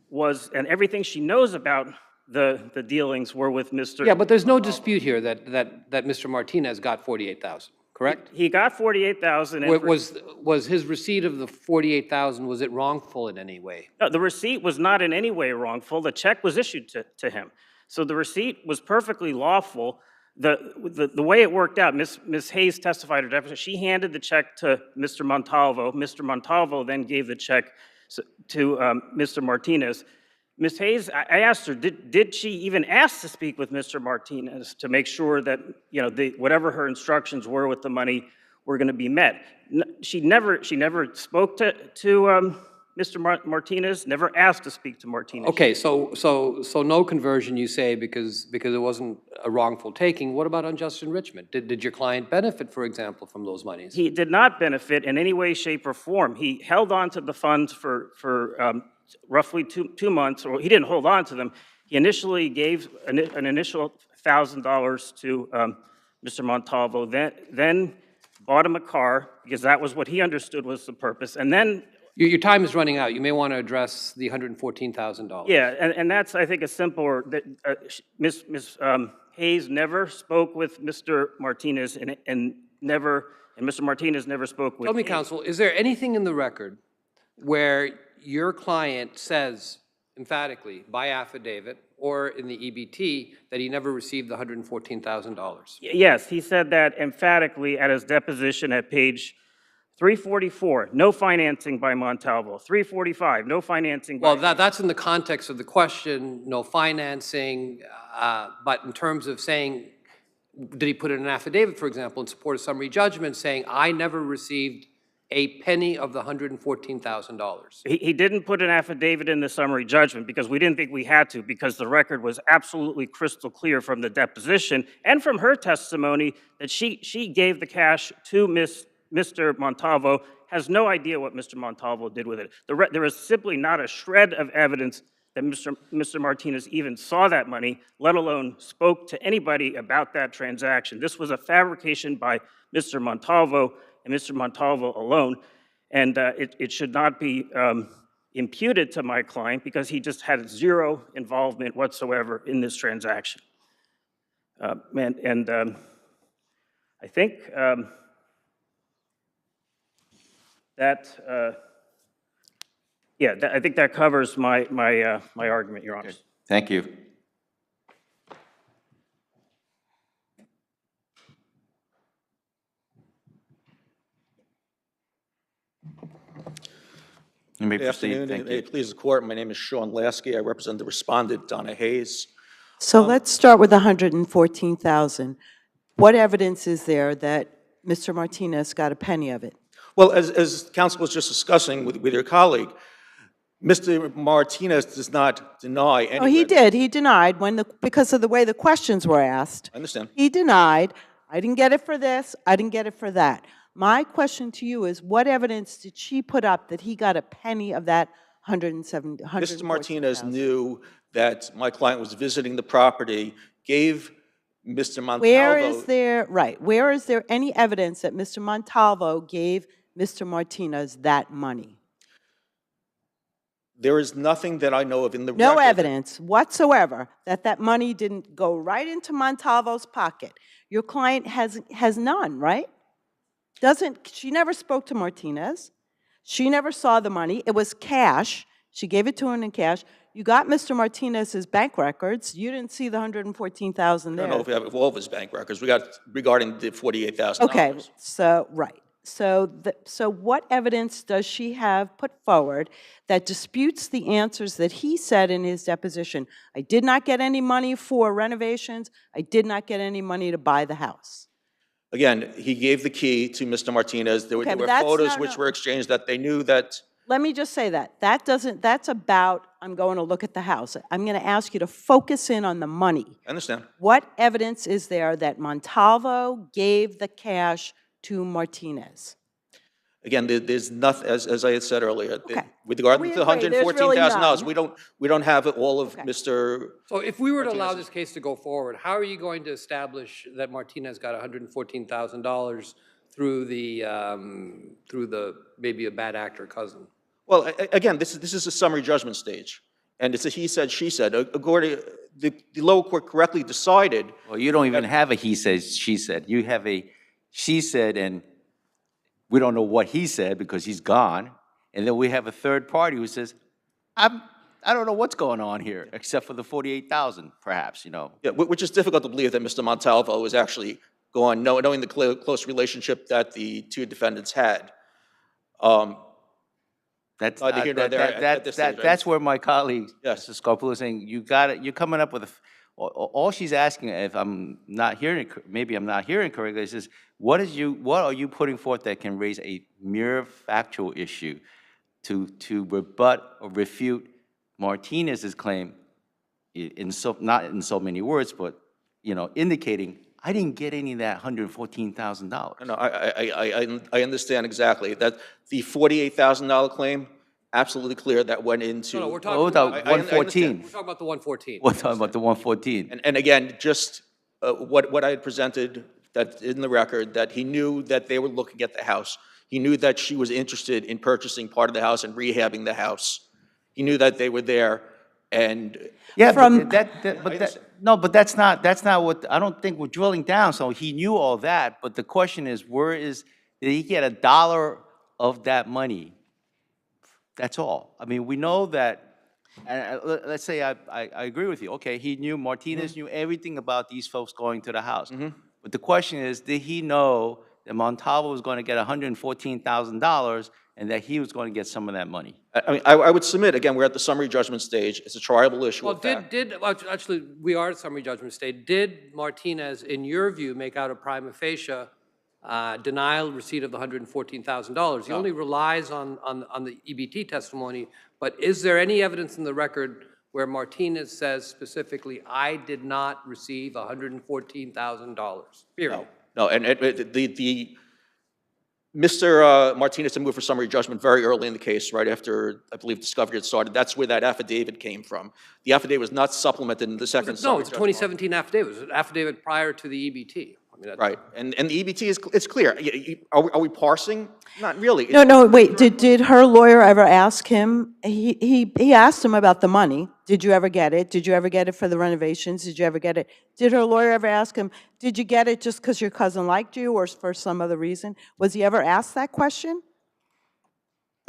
was, and everything she knows about the dealings were with Mr.
Yeah, but there's no dispute here that Mr. Martinez got $48,000, correct?
He got $48,000.
Was his receipt of the $48,000, was it wrongful in any way?
No, the receipt was not in any way wrongful. The check was issued to him. So the receipt was perfectly lawful. The way it worked out, Ms. Hayes testified at deposition. She handed the check to Mr. Montalvo. Mr. Montalvo then gave the check to Mr. Martinez. Ms. Hayes, I asked her, did she even ask to speak with Mr. Martinez to make sure that whatever her instructions were with the money were going to be met? She never spoke to Mr. Martinez, never asked to speak to Martinez.
Okay, so no conversion, you say, because it wasn't a wrongful taking. What about unjust enrichment? Did your client benefit, for example, from those monies?
He did not benefit in any way, shape, or form. He held on to the funds for roughly 2 months, or he didn't hold on to them. He initially gave an initial $1,000 to Mr. Montalvo, then bought him a car, because that was what he understood was the purpose, and then
Your time is running out. You may want to address the $114,000.
Yeah, and that's, I think, a simpler, that Ms. Hayes never spoke with Mr. Martinez, and Mr. Martinez never spoke with
Tell me,
Hayes.
counsel, is there anything in the record where your client says emphatically, by affidavit or in the EBT, that he never received the $114,000?
Yes, he said that emphatically at his deposition at page 344, no financing by Montalvo. 345, no financing by...
Well, that's in the context of the question, no financing, but in terms of saying, did he put in an affidavit, for example, in support of summary judgment, saying, I never received a penny of the $114,000?
He didn't put an affidavit in the summary judgment because we didn't think we had to, because the record was absolutely crystal clear from the deposition and from her testimony that she gave the cash to Mr. Montalvo, has no idea what Mr. Montalvo did with it. There is simply not a shred of evidence that Mr. Martinez even saw that money, let alone spoke to anybody about that transaction. This was a fabrication by Mr. Montalvo and Mr. Montalvo alone, and it should not be imputed to my client because he just had zero involvement whatsoever in this transaction. I think I think that covers my argument, Your Honor.
Thank you. You may
Good
proceed.
afternoon,
Thank
and may
you.
it please the court. My name is Sean Lasky. I represent the respondent, Donna Hayes.
So let's start with 114,000. What evidence is there that Mr. Martinez got a penny of it?
Well, as counsel was just discussing with your colleague, Mr. Martinez does not deny any.
Oh, he did. He denied because of the way the questions were asked.
I understand.
He denied, I didn't get it for this, I didn't get it for that. My question to you is, what evidence did she put up that he got a penny of that 170?
Mr. Martinez knew that my client was visiting the property, gave Mr. Montalvo.
Where is there any evidence that Mr. Montalvo gave Mr. Martinez that money?
There is nothing that I know of in the record.
No evidence whatsoever that that money didn't go right into Montalvo's pocket. Your client has none, right? She never spoke to Martinez. She never saw the money. It was cash. She gave it to him in cash. You got Mr. Martinez's bank records. You didn't see the $114,000 there.
I don't know if we have all of his bank records. We got regarding the $48,000.
Okay, so, right. So what evidence does she have put forward that disputes the answers that he said in his deposition? I did not get any money for renovations. I did not get any money to buy the house.
Again, he gave the key to Mr. Martinez. There were photos which were exchanged that they knew that.
Let me just say that's about, I'm going to look at the house. I'm going to ask you to focus in on the money.
I understand.
What evidence is there that Montalvo gave the cash to Martinez?
Again, there's nothing, as I had said earlier,
Okay.
with regard to the $114,000,
really
we don't have all of Mr.
So if we were to allow this case to go forward, how are you going to establish that Martinez got $114,000 through the maybe a bad actor cousin?
Well, again, this is a summary judgment stage, and it's a he said, she said. The lower court correctly decided.
Well, you don't even have a he said, she said. You have a she said, and we don't know what he said because he's gone. And then we have a third party who says, I don't know what's going on here, except for the 48,000, perhaps, you know.
Yeah, which is difficult to believe that Mr. Montalvo was actually gone, knowing the close relationship that the two defendants had.
That's where my colleague, Mrs. Scarpullo, is saying you're coming up with all she's asking, if I'm not hearing, maybe I'm not hearing correctly, is what are you putting forth that can raise a mere factual issue to rebut or refute Martinez's claim not in so many words, but indicating I didn't get any of that $114,000.
No, I understand exactly that the $48,000 claim, absolutely clear that went into.
No, we're talking about
114.
We're talking about the 114.
We're talking about the 114.
And again, just what I had presented that in the record, that he knew that they were looking at the house. He knew that she was interested in purchasing part of the house and rehabbing the house. He knew that they were there, and
yeah, but that's not what I don't think we're drilling down. So he knew all that, but the question is, did he get $1 of that money? That's all. I mean, we know that. And let's say I agree with you. Okay, he knew Martinez knew everything about these folks going to the house. But the question is, did he know that Montalvo was going to get $114,000 and that he was going to get some of that money.
I mean, I would submit, again, we're at the summary judgment stage. It's a triable issue
Well,
of fact.
actually, we are at summary judgment stage. Did Martinez, in your view, make out a prima facie denial receipt of the $114,000? He only relies on the EBT testimony, but is there any evidence in the record where Martinez says specifically, I did not receive $114,000, period?
No, and Mr. Martinez had moved for summary judgment very early in the case, right after, I believe, discovery had started. That's where that affidavit came from. The affidavit was not supplemented in the second
No,
summary
it's a
judgment.
2017 affidavit. It was an affidavit prior to the EBT. I mean,
Right, and the EBT is, it's clear. Are we parsing? Not really.
No, no, wait, did her lawyer ever ask him, he asked him about the money, did you ever get it? Did you ever get it for the renovations? Did you ever get it? Did her lawyer ever ask him, did you get it just because your cousin liked you or for some other reason? Was he ever asked that question?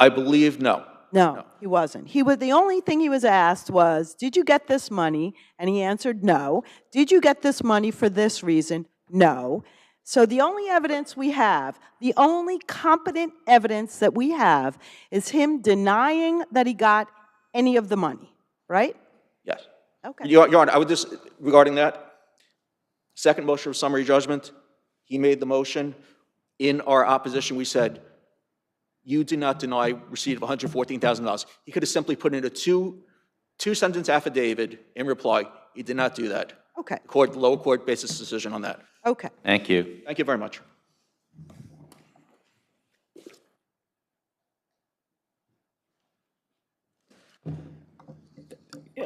I believe no.
No, he wasn't. The only thing he was asked was, did you get this money? And he answered no. Did you get this money for this reason? No. So the only evidence we have, the only competent evidence that we have is him denying that he got any of the money, right?
Yes.
Okay.
Your Honor, I would just, regarding that, second motion of summary judgment, he made the motion. In our opposition, we said, you did not deny receipt of $114,000. He could have simply put in a two-sentence affidavit in reply. He did not do that.
Okay.
The lower court based its decision on that.
Okay.
Thank you.
Thank you very much.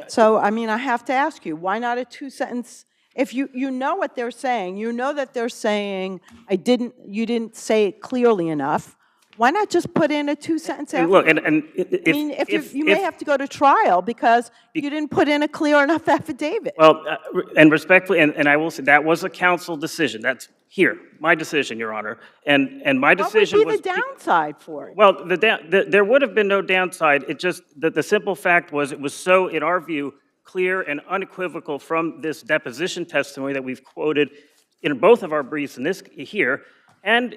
So, I mean, I have to ask you, why not a two-sentence? If you know what they're saying, you know that they're saying, you didn't say it clearly enough, why not just put in a two-sentence
Look,
affidavit?
and
I mean, you may have to go to trial because you didn't put in a clear enough affidavit.
Well, and respectfully, and I will say, that was a council decision. That's here, my decision, Your Honor. And my decision was...
What would be the downside for it?
Well, there would have been no downside. It just, the simple fact was, it was so, in our view, clear and unequivocal from this deposition testimony that we've quoted in both of our briefs in this here. And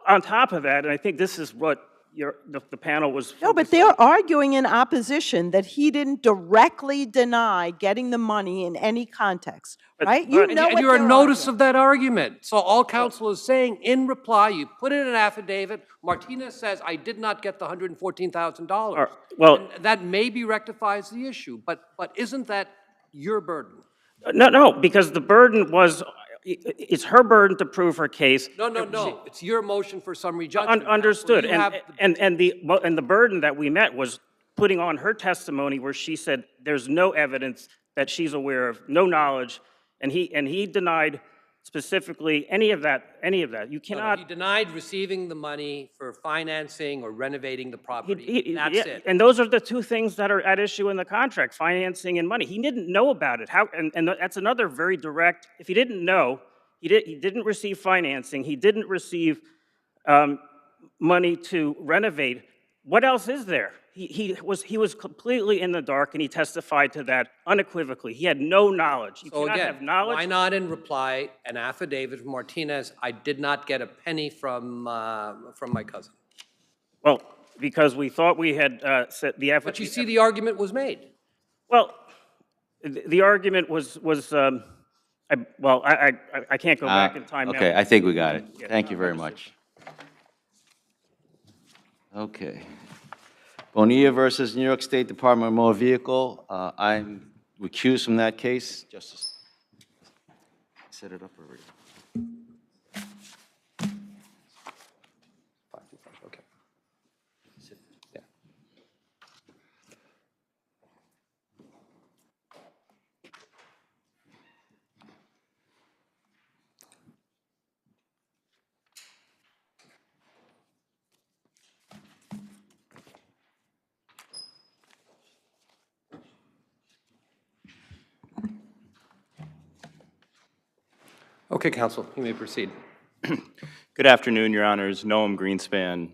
on top of that, and I think this is what the panel was...
No, but they're arguing in opposition that he didn't directly deny getting the money in any context, right? You know what
you're
they're
a notice
arguing.
of that argument. So all counsel is saying, in reply, you put in an affidavit, Martinez says, I did not get the $114,000.
Well...
And that maybe rectifies the issue, but isn't that your burden?
No, because the burden was... It's her burden to prove her case.
No. It's your motion for summary judgment.
Understood.
You have
And the burden that we met was putting on her testimony where she said there's no evidence that she's aware of, no knowledge, and he denied specifically any of that. You cannot...
He denied receiving the money for financing or renovating the property. That's it.
And those are the two things that are at issue in the contract, financing and money. He didn't know about it. And that's another very direct... If he didn't know, he didn't receive financing, he didn't receive money to renovate, what else is there? He was completely in the dark, and he testified to that unequivocally. He had no knowledge. You cannot have knowledge.
Why not in reply an affidavit from Martinez, I did not get a penny from my cousin?
Well, because we thought we had set the affidavit.
But you see the argument was made.
Well, the argument was I can't go back in time now.
Okay, I think we got it. Thank you very much. Okay. Bonilla versus New York State Department of Motor Vehicle. I'm recused from that case. Justice, set it up already. Okay. Yeah.
Okay, counsel, you may proceed.
Good afternoon, Your Honors. Noam Greenspan,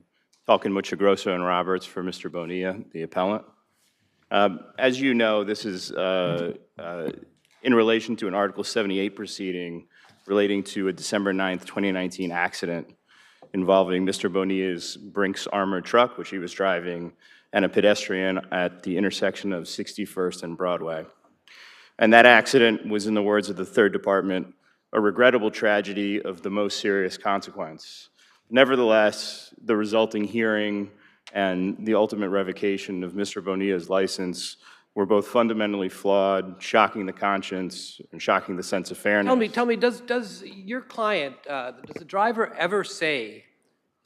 Falcon, Muchagrosso, and Roberts for Mr. Bonilla, the appellant. As you know, this is in relation to an Article 78 proceeding relating to a December 9th, 2019 accident involving Mr. Bonilla's Brinks armored truck, which he was driving, and a pedestrian at the intersection of 61st and Broadway. And that accident was, in the words of the Third Department, a regrettable tragedy of the most serious consequence. Nevertheless, the resulting hearing and the ultimate revocation of Mr. Bonilla's license were both fundamentally flawed, shocking the conscience, and shocking the sense of fairness.
Tell me, does your client, does the driver ever say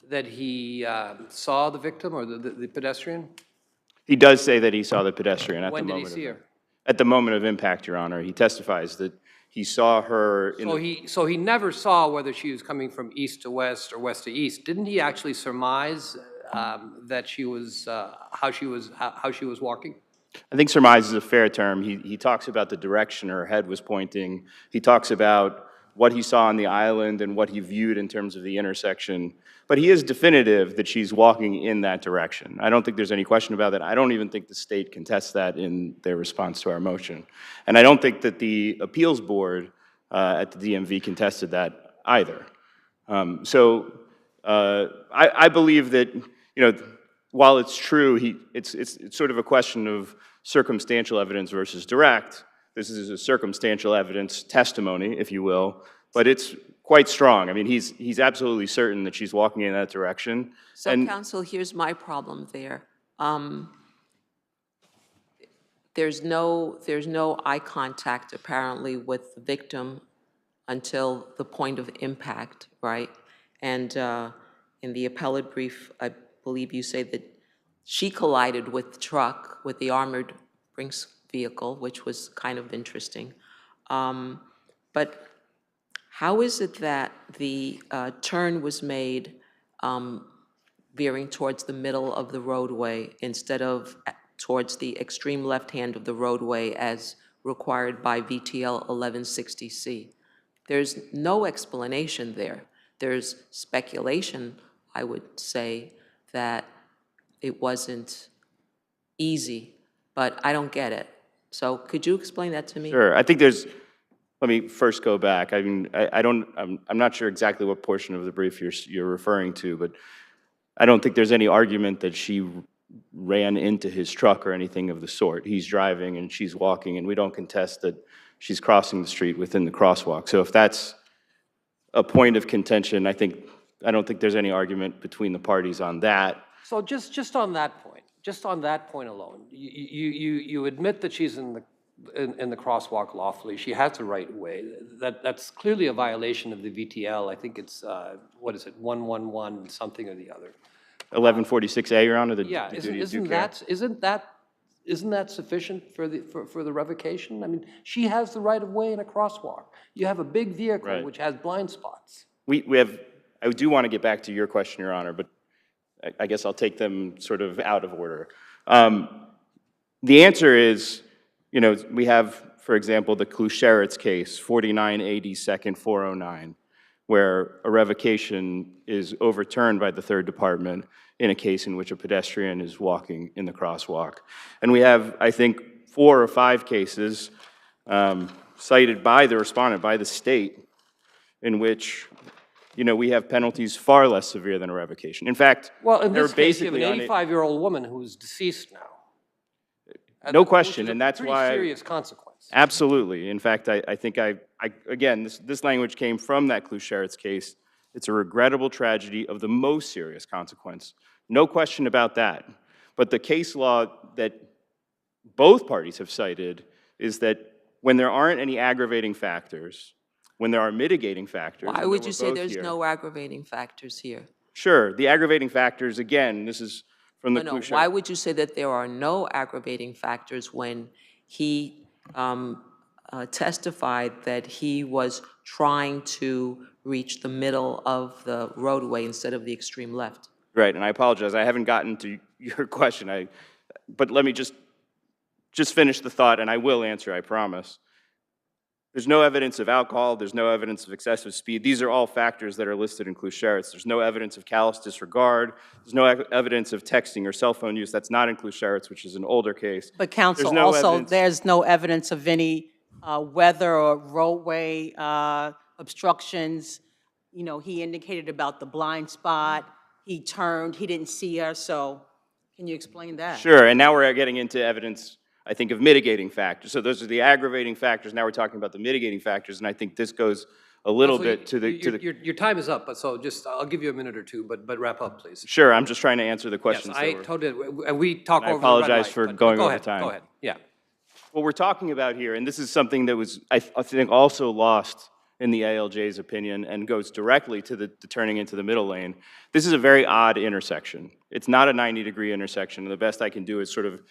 that he saw the victim or the pedestrian?
He does say that he saw the pedestrian at
When
the
did he
moment.
see her?
At the moment of impact, Your Honor. He testifies that he saw her in
So he never saw whether she was coming from east to west or west to east. Didn't he actually surmise that she was how she was walking?
I think surmise is a fair term. He talks about the direction her head was pointing. He talks about what he saw on the island and what he viewed in terms of the intersection. But he is definitive that she's walking in that direction. I don't think there's any question about that. I don't even think the state contests that in their response to our motion. And I don't think that the appeals board at the DMV contested that either. I believe that, while it's true, it's sort of a question of circumstantial evidence versus direct. This is a circumstantial evidence testimony, if you will, but it's quite strong. I mean, he's absolutely certain that she's walking in that direction.
So, counsel, here's my problem there. There's no eye contact apparently with the victim until the point of impact, right? And in the appellate brief, I believe you say that she collided with the truck, with the armored Brinks vehicle, which was kind of interesting. But how is it that the turn was made veering towards the middle of the roadway instead of towards the extreme left hand of the roadway as required by VTL 1160C? There's no explanation there. There's speculation, I would say, that it wasn't easy, but I don't get it. So could you explain that to me?
Sure. I think there's, let me first go back. I mean, I'm not sure exactly what portion of the brief you're referring to, but I don't think there's any argument that she ran into his truck or anything of the sort. He's driving and she's walking, and we don't contest that she's crossing the street within the crosswalk. So if that's a point of contention, I don't think there's any argument between the parties on that.
So just on that point alone, you admit that she's in the crosswalk lawfully. She has the right way. That's clearly a violation of the VTL. I think it's what is it, 111 something or the other.
1146A, Your Honor.
Yeah, isn't that sufficient for the revocation? I mean, she has the right of way in a crosswalk. You have a big vehicle
Right.
which has blind spots.
I do want to get back to your question, Your Honor, but I guess I'll take them sort of out of order. The answer is, we have, for example, the Kluscheritz case, 49 AD 2nd 409, where a revocation is overturned by the Third Department in a case in which a pedestrian is walking in the crosswalk. And we have, I think, 4 or 5 cases cited by the respondent, by the state, in which we have penalties far less severe than a revocation. In fact,
Well, in this case, you have an
basically
85-year-old woman who's deceased now.
No question, and that's
Pretty
why.
serious consequence.
Absolutely. In fact, I think again, this language came from that Kluscheritz case. It's a regrettable tragedy of the most serious consequence. No question about that. But the case law that both parties have cited is that when there aren't any aggravating factors, when there are mitigating factors.
Why would you say there's no aggravating factors here?
Sure. The aggravating factors, again, this is from the
No, why would you say that there are no aggravating factors when he testified that he was trying to reach the middle of the roadway instead of the extreme left?
Right, and I apologize. I haven't gotten to your question. But let me just finish the thought, and I will answer, I promise. There's no evidence of alcohol. There's no evidence of excessive speed. These are all factors that are listed in Kluscheritz. There's no evidence of callous disregard. There's no evidence of texting or cell phone use. That's not in Kluscheritz, which is an older case.
But counsel,
no
also,
evidence-
there's no evidence of any weather or roadway obstructions. You know, he indicated about the blind spot. He turned, he didn't see her, so can you explain that?
Sure, and now we're getting into evidence, I think, of mitigating factors. So those are the aggravating factors. Now we're talking about the mitigating factors, and I think this goes a little
Counsel,
bit to the.
Your time is up, but so just, I'll give you a minute or two, but wrap up, please.
Sure, I'm just trying to answer the
Yes,
questions.
I totally, and we talk
And I
over the red
apologize
light,
for
but
going
go
over
ahead,
time.
Go ahead, yeah.
What we're talking about here, and this is something that was, I think, also lost in the ALJ's opinion and goes directly to the turning into the middle lane. This is a very odd intersection. It's not a 90-degree intersection, and the best I can do is sort of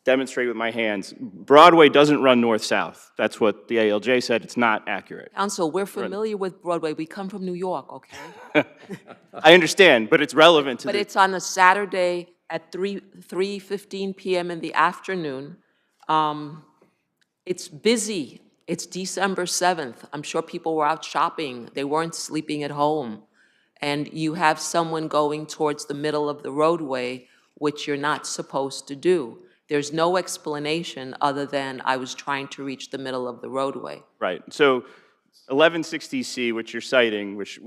demonstrate with my hands. Broadway doesn't run north-south. That's what the ALJ said. It's not accurate.
Counsel, we're familiar with Broadway. We come from New York, okay?
I understand, but it's relevant to
But
the...
it's on a Saturday at 3:15 p.m. in the afternoon. It's busy. It's December 7th. I'm sure people were out shopping. They weren't sleeping at home. And you have someone going towards the middle of the roadway, which you're not supposed to do. There's no explanation other than I was trying to reach the middle of the roadway.
Right. So 1160C, which you're citing, which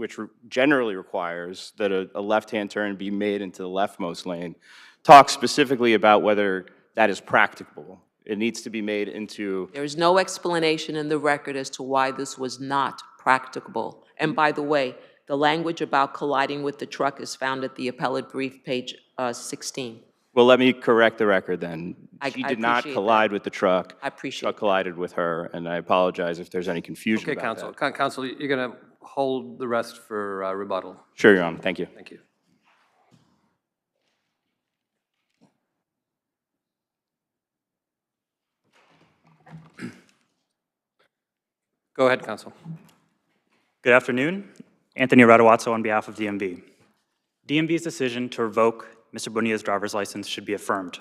generally requires that a left-hand turn be made into the leftmost lane, talks specifically about whether that is practicable. It needs to be made into...
There is no explanation in the record as to why this was not practicable. And by the way, the language about colliding with the truck is found at the appellate brief, page 16.
Well, let me correct the record then. She
I
did not
appreciate
collide
that.
with the truck.
I appreciate
The truck collided with her, and I apologize if there's any confusion
Okay,
about
Counsel.
that.
Counsel, you're going to hold the rest for rebuttal.
Sure, Your Honor. Thank you.
Thank you. Go ahead, Counsel.
Good afternoon. Anthony Radawazzo on behalf of DMV. DMV's decision to revoke Mr. Bonilla's driver's license should be affirmed.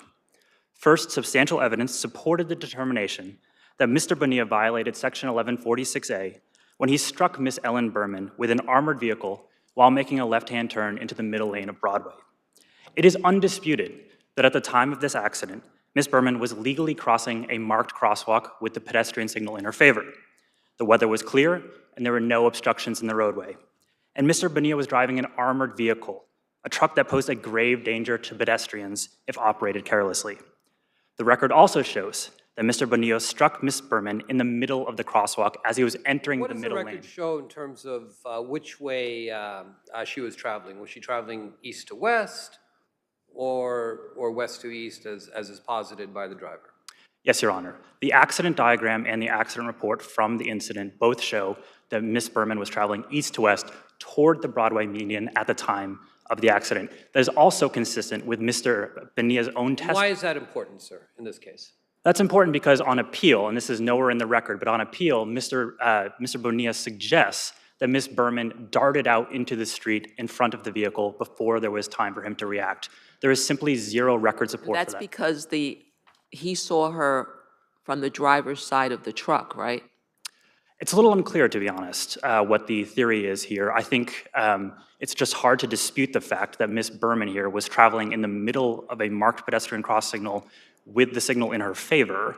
First, substantial evidence supported the determination that Mr. Bonilla violated Section 1146A when he struck Miss Ellen Berman with an armored vehicle while making a left-hand turn into the middle lane of Broadway. It is undisputed that at the time of this accident, Miss Berman was legally crossing a marked crosswalk with the pedestrian signal in her favor. The weather was clear, and there were no obstructions in the roadway. And Mr. Bonilla was driving an armored vehicle, a truck that posed a grave danger to pedestrians if operated carelessly. The record also shows that Mr. Bonilla struck Miss Berman in the middle of the crosswalk as he was entering the middle lane.
What does the record show in terms of which way she was traveling? Was she traveling east to west or west to east as is posited by the driver?
Yes, Your Honor. The accident diagram and the accident report from the incident both show that Miss Berman was traveling east to west toward the Broadway median at the time of the accident. That is also consistent with Mr. Bonilla's own testimony.
Why is that important, sir, in this case?
That's important because on appeal, and this is nowhere in the record, but on appeal, Mr. Bonilla suggests that Miss Berman darted out into the street in front of the vehicle before there was time for him to react. There is simply zero record support for that.
That's because he saw her from the driver's side of the truck, right?
It's a little unclear, to be honest, what the theory is here. I think it's just hard to dispute the fact that Miss Berman here was traveling in the middle of a marked pedestrian cross signal with the signal in her favor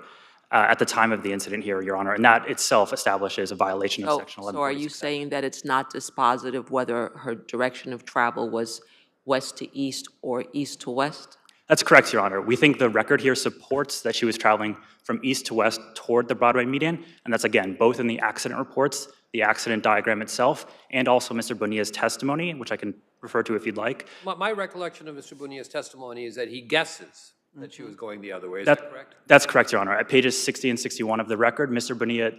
at the time of the incident here, Your Honor, and that itself establishes a violation of Section 1146.
So are you saying that it's not dispositive whether her direction of travel was west to east or east to west?
That's correct, Your Honor. We think the record here supports that she was traveling from east to west toward the Broadway median, and that's, again, both in the accident reports, the accident diagram itself, and also Mr. Bonilla's testimony, which I can refer to if you'd like.
My recollection of Mr. Bonilla's testimony is that he guesses that she was going the other way. Is that correct?
That's correct, Your Honor. At pages 60 and 61 of the record, Mr. Bonilla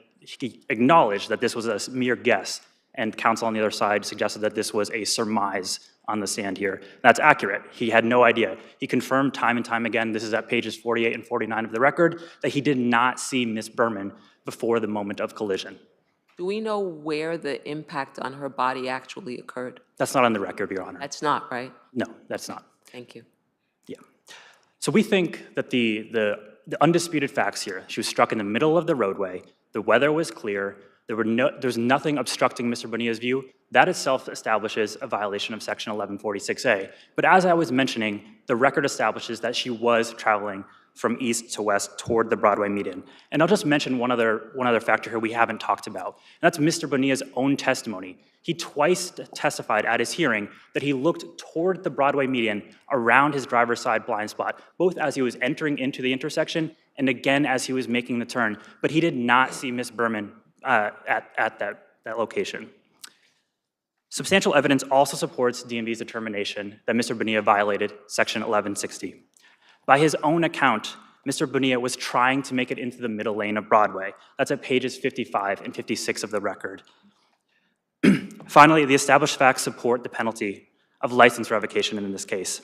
acknowledged that this was a mere guess, and counsel on the other side suggested that this was a surmise on the stand here. That's accurate. He had no idea. He confirmed time and time again, this is at pages 48 and 49 of the record, that he did not see Miss Berman before the moment of collision.
Do we know where the impact on her body actually occurred?
That's not on the record, Your Honor.
That's not, right?
No, that's not.
Thank you.
Yeah. So we think that the undisputed facts here, she was struck in the middle of the roadway, the weather was clear, there's nothing obstructing Mr. Bonilla's view. That itself establishes a violation of Section 1146A. But as I was mentioning, the record establishes that she was traveling from east to west toward the Broadway median. And I'll just mention one other factor here we haven't talked about, and that's Mr. Bonilla's own testimony. He twice testified at his hearing that he looked toward the Broadway median around his driver's side blind spot, both as he was entering into the intersection and again as he was making the turn, but he did not see Ms. Berman at that location. Substantial evidence also supports DMV's determination that Mr. Bonilla violated Section 1160. By his own account, Mr. Bonilla was trying to make it into the middle lane of Broadway. That's at pages 55 and 56 of the record. Finally, the established facts support the penalty of license revocation in this case.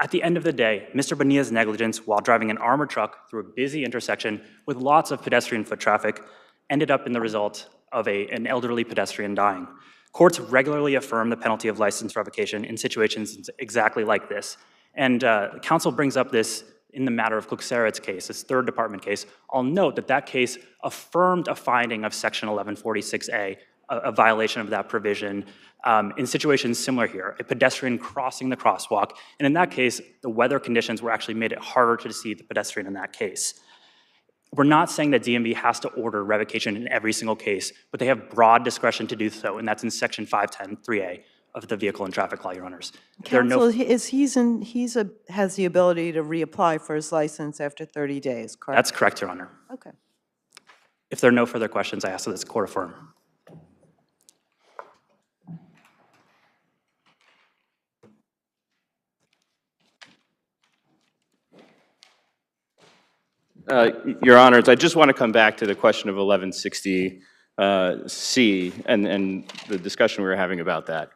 At the end of the day, Mr. Bonilla's negligence while driving an armored truck through a busy intersection with lots of pedestrian foot traffic ended up in the result of an elderly pedestrian dying. Courts regularly affirm the penalty of license revocation in situations exactly like this. And counsel brings up this in the matter of Kluxerit's case, this third department case. I'll note that that case affirmed a finding of Section 1146A, a violation of that provision, in situations similar here, a pedestrian crossing the crosswalk. And in that case, the weather conditions were actually made it harder to see the pedestrian in that case. We're not saying that DMV has to order revocation in every single case, but they have broad discretion to do so, and that's in Section 510(3)A of the Vehicle and Traffic Law, Your Honors.
Counsel, has the ability to reapply for his license after 30 days, correct?
That's correct, Your Honor.
Okay.
If there are no further questions, I ask that this court affirm.
Your Honors, I just want to come back to the question of 1160C and the discussion we were having about that.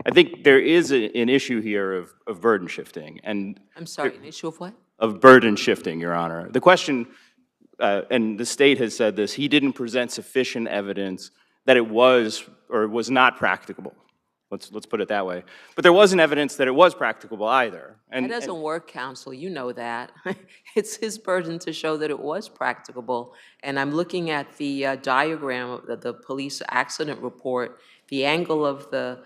I think there is an issue here of burden shifting. And
I'm sorry, an issue of what?
Of burden shifting, Your Honor. The question, and the state has said this, he didn't present sufficient evidence that it was or was not practicable. Let's put it that way. But there wasn't evidence that it was practicable either.
That doesn't work, counsel. You know that. It's his burden to show that it was practicable. And I'm looking at the diagram of the police accident report. The angle of the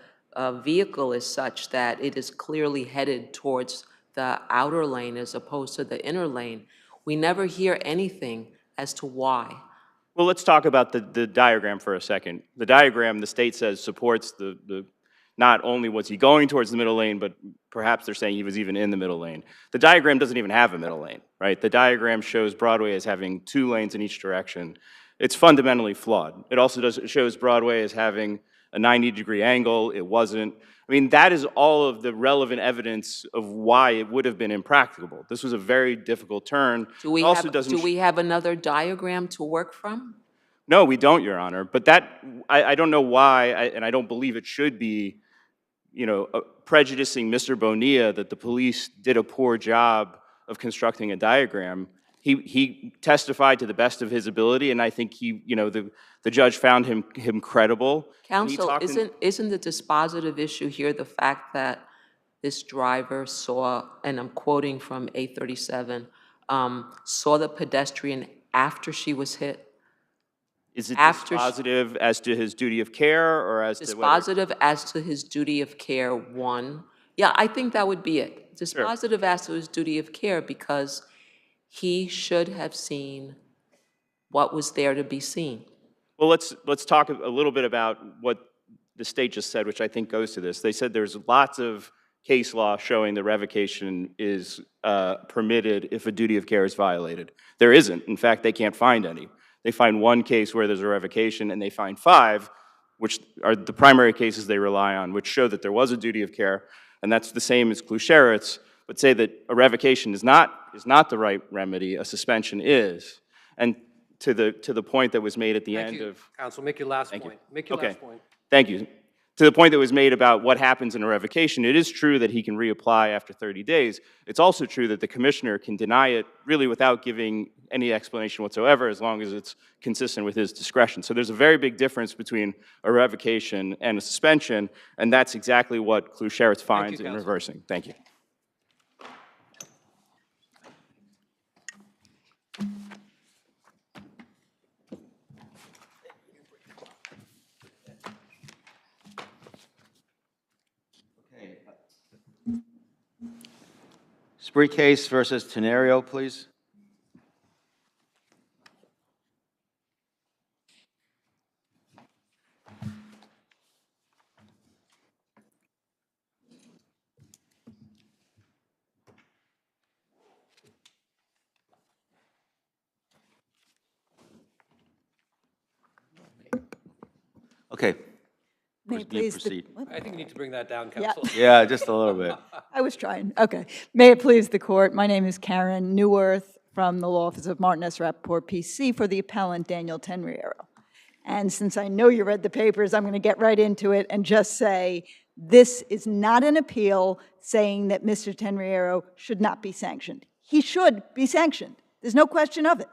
vehicle is such that it is clearly headed towards the outer lane as opposed to the inner lane. We never hear anything as to why.
Well, let's talk about the diagram for a second. The diagram, the state says, supports not only was he going towards the middle lane, but perhaps they're saying he was even in the middle lane. The diagram doesn't even have a middle lane, right? The diagram shows Broadway as having 2 lanes in each direction. It's fundamentally flawed. It also shows Broadway as having a 90-degree angle. It wasn't. I mean, that is all of the relevant evidence of why it would have been impracticable. This was a very difficult turn.
Do we have another diagram to work from?
No, we don't, Your Honor. But that, I don't know why, and I don't believe it should be, prejudicing Mr. Bonilla that the police did a poor job of constructing a diagram. He testified to the best of his ability, and I think the judge found him credible.
Counsel, isn't the dispositive issue here the fact that this driver saw, and I'm quoting from 837, saw the pedestrian after she was hit?
Is it dispositive as to his duty of care or as to whether?
Dispositive as to his duty of care, one. Yeah, I think that would be it. Dispositive as to his duty of care because he should have seen what was there to be seen.
Well, let's talk a little bit about what the state just said, which I think goes to this. They said there's lots of case law showing the revocation is permitted if a duty of care is violated. There isn't. In fact, they can't find any. They find 1 case where there's a revocation, and they find 5, which are the primary cases they rely on, which show that there was a duty of care, and that's the same as Kluxerit's, but say that a revocation is not the right remedy, a suspension is. And to the point that was made at the end of...
Counsel, make your last point. Make your last point.
Thank you. To the point that was made about what happens in a revocation, it is true that he can reapply after 30 days. It's also true that the commissioner can deny it really without giving any explanation whatsoever as long as it's consistent with his discretion. So there's a very big difference between a revocation and a suspension, and that's exactly what Kluxerit finds in reversing. Thank you.
Spree case versus Tenario, please. Okay.
May it please the-
Proceed.
I think you need to bring that down,
Yeah.
counsel.
Yeah, just a little bit.
I was trying, okay. May it please the court, my name is Karen Newworth from the law office of Martin S. Rappaport, PC, for the appellant Daniel Tenriero. And since I know you read the papers, I'm going to get right into it and just say, this is not an appeal saying that Mr. Tenriero should not be sanctioned. He should be sanctioned. There's no question of it.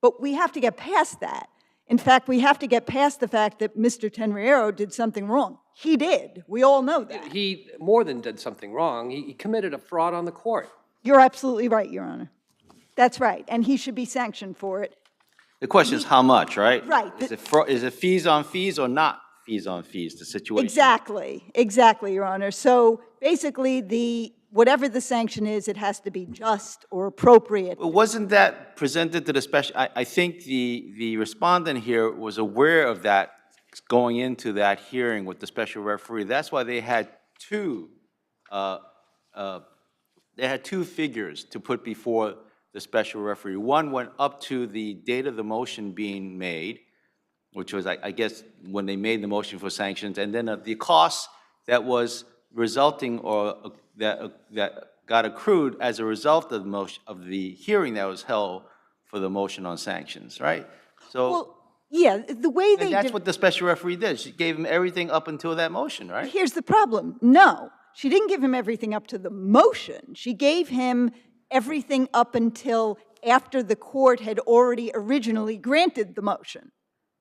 But we have to get past that. In fact, we have to get past the fact that Mr. Tenriero did something wrong. He did. We all know that.
He more than did something wrong. He committed a fraud on the court.
You're absolutely right, Your Honor. That's right, and he should be sanctioned for it.
The question is how much, right?
Right.
Is it fees on fees or not fees on fees, the situation?
Exactly, Your Honor. So basically, whatever the sanction is, it has to be just or appropriate.
Wasn't that presented to the special, I think the respondent here was aware of that going into that hearing with the special referee. That's why they had two figures to put before the special referee. One went up to the date of the motion being made, which was, I guess, when they made the motion for sanctions, and then the cost that was resulting or that got accrued as a result of the motion of the hearing that was held for the motion on sanctions, right? So,
Well, yeah, the way they
and that's
did,
what the special referee did. She gave him everything up until that motion, right?
here's the problem. No, she didn't give him everything up to the motion. She gave him everything up until after the court had already originally granted the motion.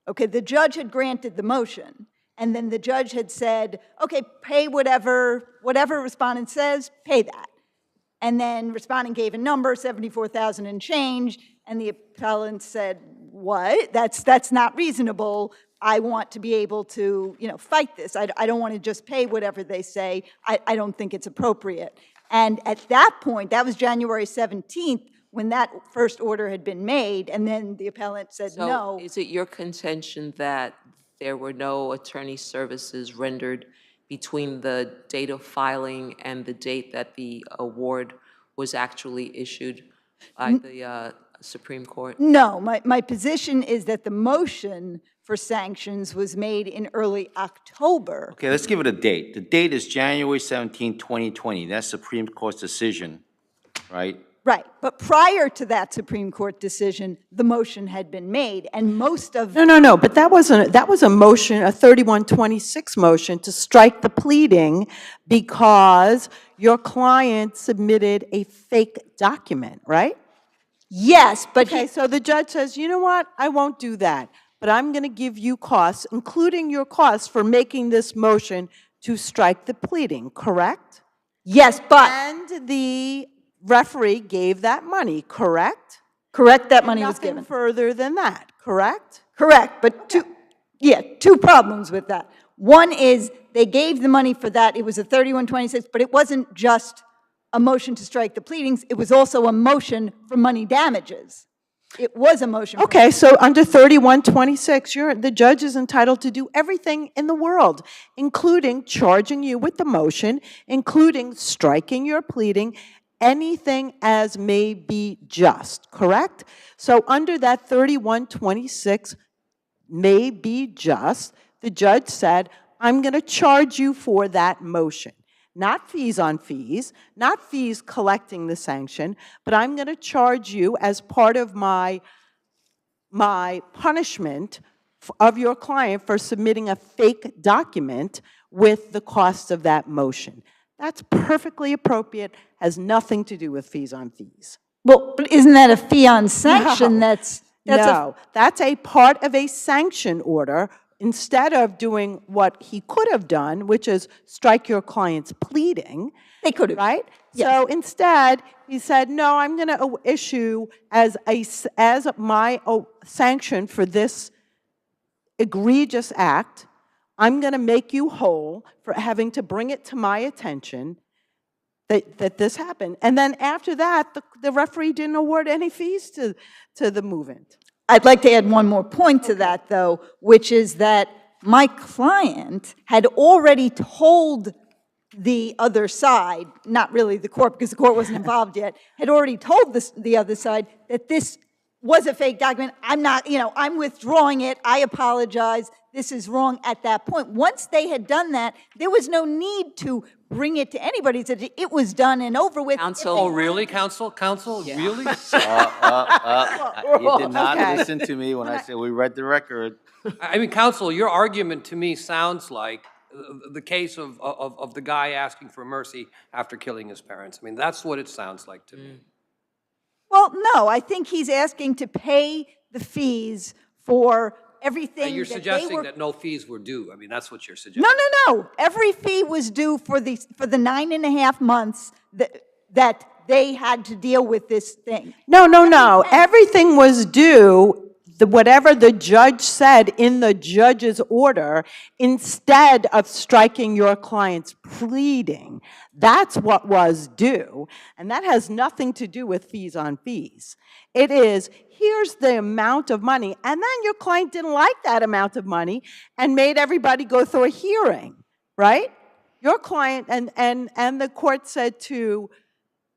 Okay, the judge had granted the motion, and then the judge had said, okay, pay whatever respondent says, pay that. And then respondent gave a number, 74,000 and change, and the appellant said, what? That's not reasonable. I want to be able to, fight this. I don't want to just pay whatever they say. I don't think it's appropriate. And at that point, that was January 17th, when that first order had been made, and then the appellant said no.
So is it your contention that there were no attorney services rendered between the date of filing and the date that the award was actually issued by the Supreme Court?
No, my position is that the motion for sanctions was made in early October.
Okay, let's give it a date. The date is January 17, 2020. That's Supreme Court's decision, right?
Right, but prior to that Supreme Court decision, the motion had been made, and most of...
No, but that was a motion, a 3126 motion to strike the pleading because your client submitted a fake document, right?
Yes, but...
Okay, so the judge says, you know what, I won't do that, but I'm going to give you costs, including your costs for making this motion to strike the pleading, correct?
Yes, but...
And the referee gave that money, correct?
Correct, that money was given.
Nothing further than that, correct?
Correct, but two problems with that. One is they gave the money for that. It was a 3126, but it wasn't just a motion to strike the pleadings. It was also a motion for money damages. It was a motion.
Okay, so under 3126, the judge is entitled to do everything in the world, including charging you with the motion, including striking your pleading, anything as may be just, correct? So under that 3126 may be just, the judge said, I'm going to charge you for that motion. Not fees on fees, not fees collecting the sanction, but I'm going to charge you as part of my punishment of your client for submitting a fake document with the cost of that motion. That's perfectly appropriate, has nothing to do with fees on fees.
Well, but isn't that a fee on sanction?
No, that's a part of a sanction order. Instead of doing what he could have done, which is strike your client's pleading.
They could have.
Right?
Yes.
So instead, he said, no, I'm going to issue as my sanction for this egregious act, I'm going to make you whole for having to bring it to my attention that this happened. And then after that, the referee didn't award any fees to the movement.
I'd like to add one more point to that, though, which is that my client had already told the other side, not really the court, because the court wasn't involved yet, had already told the other side that this was a fake document. I'm not, I'm withdrawing it. I apologize. This is wrong at that point. Once they had done that, there was no need to bring it to anybody. It was done and over with.
Counsel.
Oh, really, counsel? Counsel, really?
You did not
Okay.
listen to me when I said we read the record.
I mean, counsel, your argument to me sounds like the case of the guy asking for mercy after killing his parents. I mean, that's what it sounds like to me.
Well, no, I think he's asking to pay the fees for everything
You're
that they
suggesting
were.
that no fees were due. I mean, that's what you're suggesting.
No. Every fee was due for the 9.5 months that they had to deal with this thing.
No. Everything was due, whatever the judge said in the judge's order, instead of striking your client's pleading. That's what was due. And that has nothing to do with fees on fees. It is, here's the amount of money. And then your client didn't like that amount of money and made everybody go through a hearing, right? Your client, and the court said to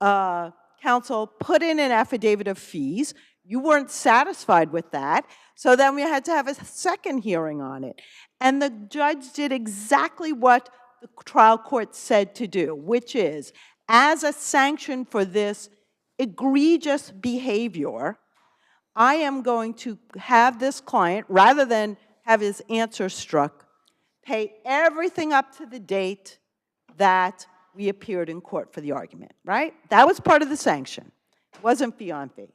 counsel, put in an affidavit of fees. You weren't satisfied with that, so then we had to have a second hearing on it. And the judge did exactly what the trial court said to do, which is, as a sanction for this egregious behavior, I am going to have this client, rather than have his answer struck, pay everything up to the date that we appeared in court for the argument, right? That was part of the sanction. It wasn't fee on fee.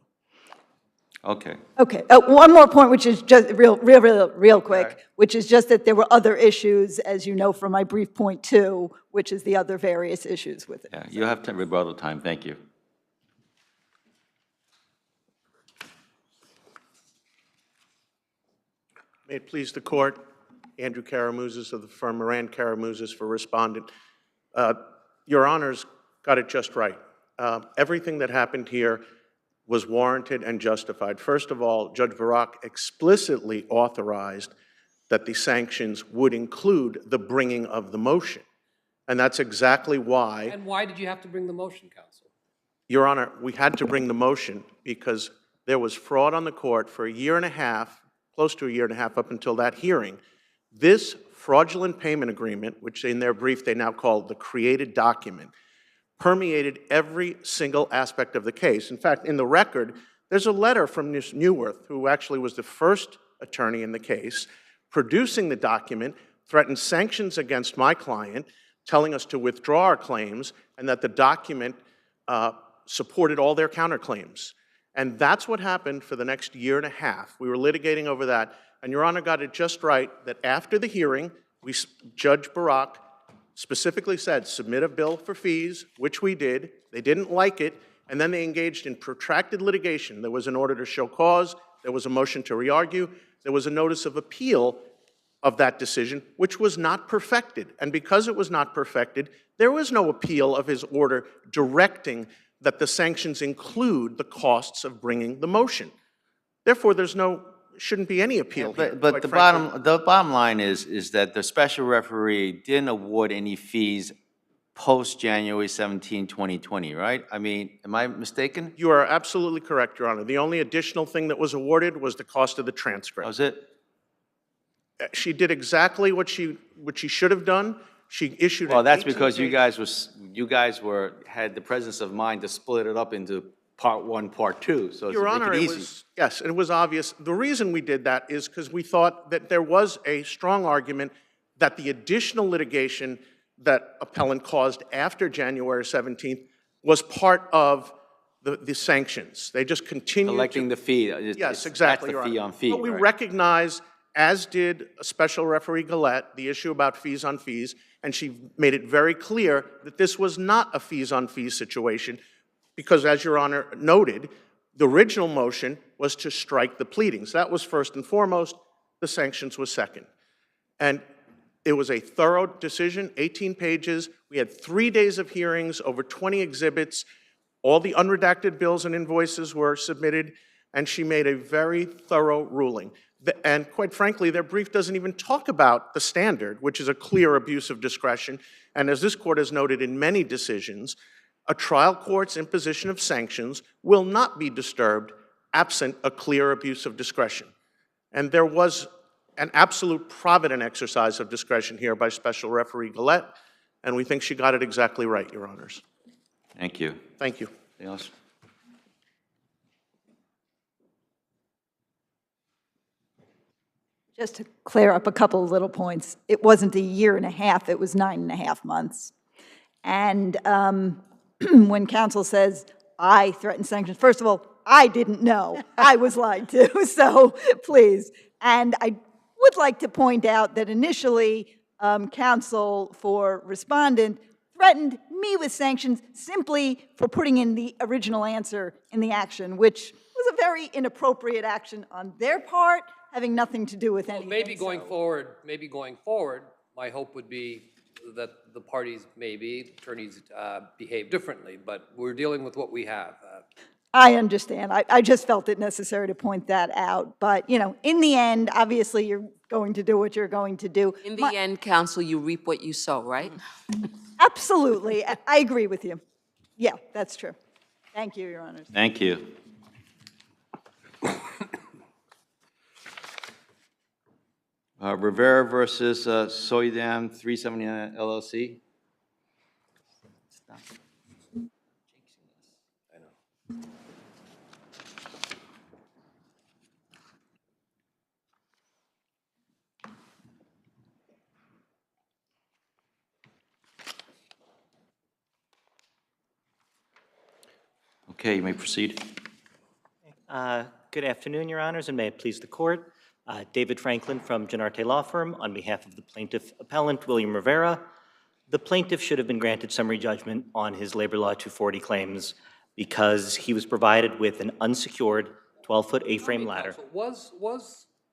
Okay.
Okay, one more point, which is just real quick, which is just that there were other issues, as you know from my brief point 2, which is the other various issues with it.
Yeah, you have rebuttal time. Thank you.
May it please the court, Andrew Karamuzis of the firm Moran Karamuzis for respondent. Your Honors got it just right. Everything that happened here was warranted and justified. First of all, Judge Barak explicitly authorized that the sanctions would include the bringing of the motion. And that's exactly why.
And why did you have to bring the motion, counsel?
Your Honor, we had to bring the motion because there was fraud on the court for 1.5 years, close to 1.5 years up until that hearing. This fraudulent payment agreement, which in their brief they now call the created document, permeated every single aspect of the case. In fact, in the record, there's a letter from Ms. Neuwirth, who actually was the first attorney in the case, producing the document, threatened sanctions against my client, telling us to withdraw our claims, and that the document supported all their counterclaims. And that's what happened for the next 1.5 years. We were litigating over that, and Your Honor got it just right that after the hearing, Judge Barak specifically said, submit a bill for fees, which we did. They didn't like it, and then they engaged in protracted litigation. There was an order to show cause, there was a motion to re-argue, there was a notice of appeal of that decision, which was not perfected. And because it was not perfected, there was no appeal of his order directing that the sanctions include the costs of bringing the motion. Therefore, shouldn't be any appeal here,
But the bottom line is that the special referee didn't award any fees post January 17, 2020, right? I mean, am I mistaken?
You are absolutely correct, Your Honor. The only additional thing that was awarded was the cost of the transcript.
That was it?
She did exactly what she should have done. She issued.
Well, that's because you guys had the presence of mind to split it up into Part 1, Part 2, so
Your Honor,
it easy.
Yes, it was obvious. The reason we did that is because we thought that there was a strong argument that the additional litigation that appellant caused after January 17th was part of the sanctions. They just continued
Collecting the fee.
Yes, exactly,
That's
Your
the fee
Honor.
on fee,
But we
right?
recognize, as did Special Referee Gillette, the issue about fees on fees, and she made it very clear that this was not a fees on fees situation, because as Your Honor noted, the original motion was to strike the pleadings. That was first and foremost. The sanctions was second. And it was a thorough decision, 18 pages. We had 3 days of hearings, over 20 exhibits. All the unredacted bills and invoices were submitted, and she made a very thorough ruling. And quite frankly, their brief doesn't even talk about the standard, which is a clear abuse of discretion. And as this court has noted in many decisions, a trial court's imposition of sanctions will not be disturbed absent a clear abuse of discretion. And there was an absolute provident exercise of discretion here by Special Referee Gillette, and we think she got it exactly right, Your Honors.
Thank you.
Thank you.
Anything else?
Just to clear up a couple of little points, it wasn't a year and a half, it was 9.5 months. And when counsel says, I threatened sanctions, first of all, I didn't know. I was lied to, so please. And I would like to point out that initially, counsel for respondent threatened me with sanctions simply for putting in the original answer in the action, which was a very inappropriate action on their part, having nothing to do with anything.
Maybe going forward, my hope would be that the parties, maybe, attorneys behave differently, but we're dealing with what we have.
I understand. I just felt it necessary to point that out. But, you know, in the end, obviously, you're going to do what you're going to do.
In the end, counsel, you reap what you sow, right?
Absolutely. I agree with you. Yeah, that's true. Thank you, Your Honors.
Thank you. Rivera versus Soydam 379 LLC. Stop. I know. Okay, you may proceed.
Good afternoon, Your Honors, and may it please the Court. David Franklin from Gennarte Law Firm on behalf of the plaintiff appellant, William Rivera. The plaintiff should have been granted summary judgment on his Labor Law 240 claims because he was provided with an unsecured 12-foot A-frame ladder.
Was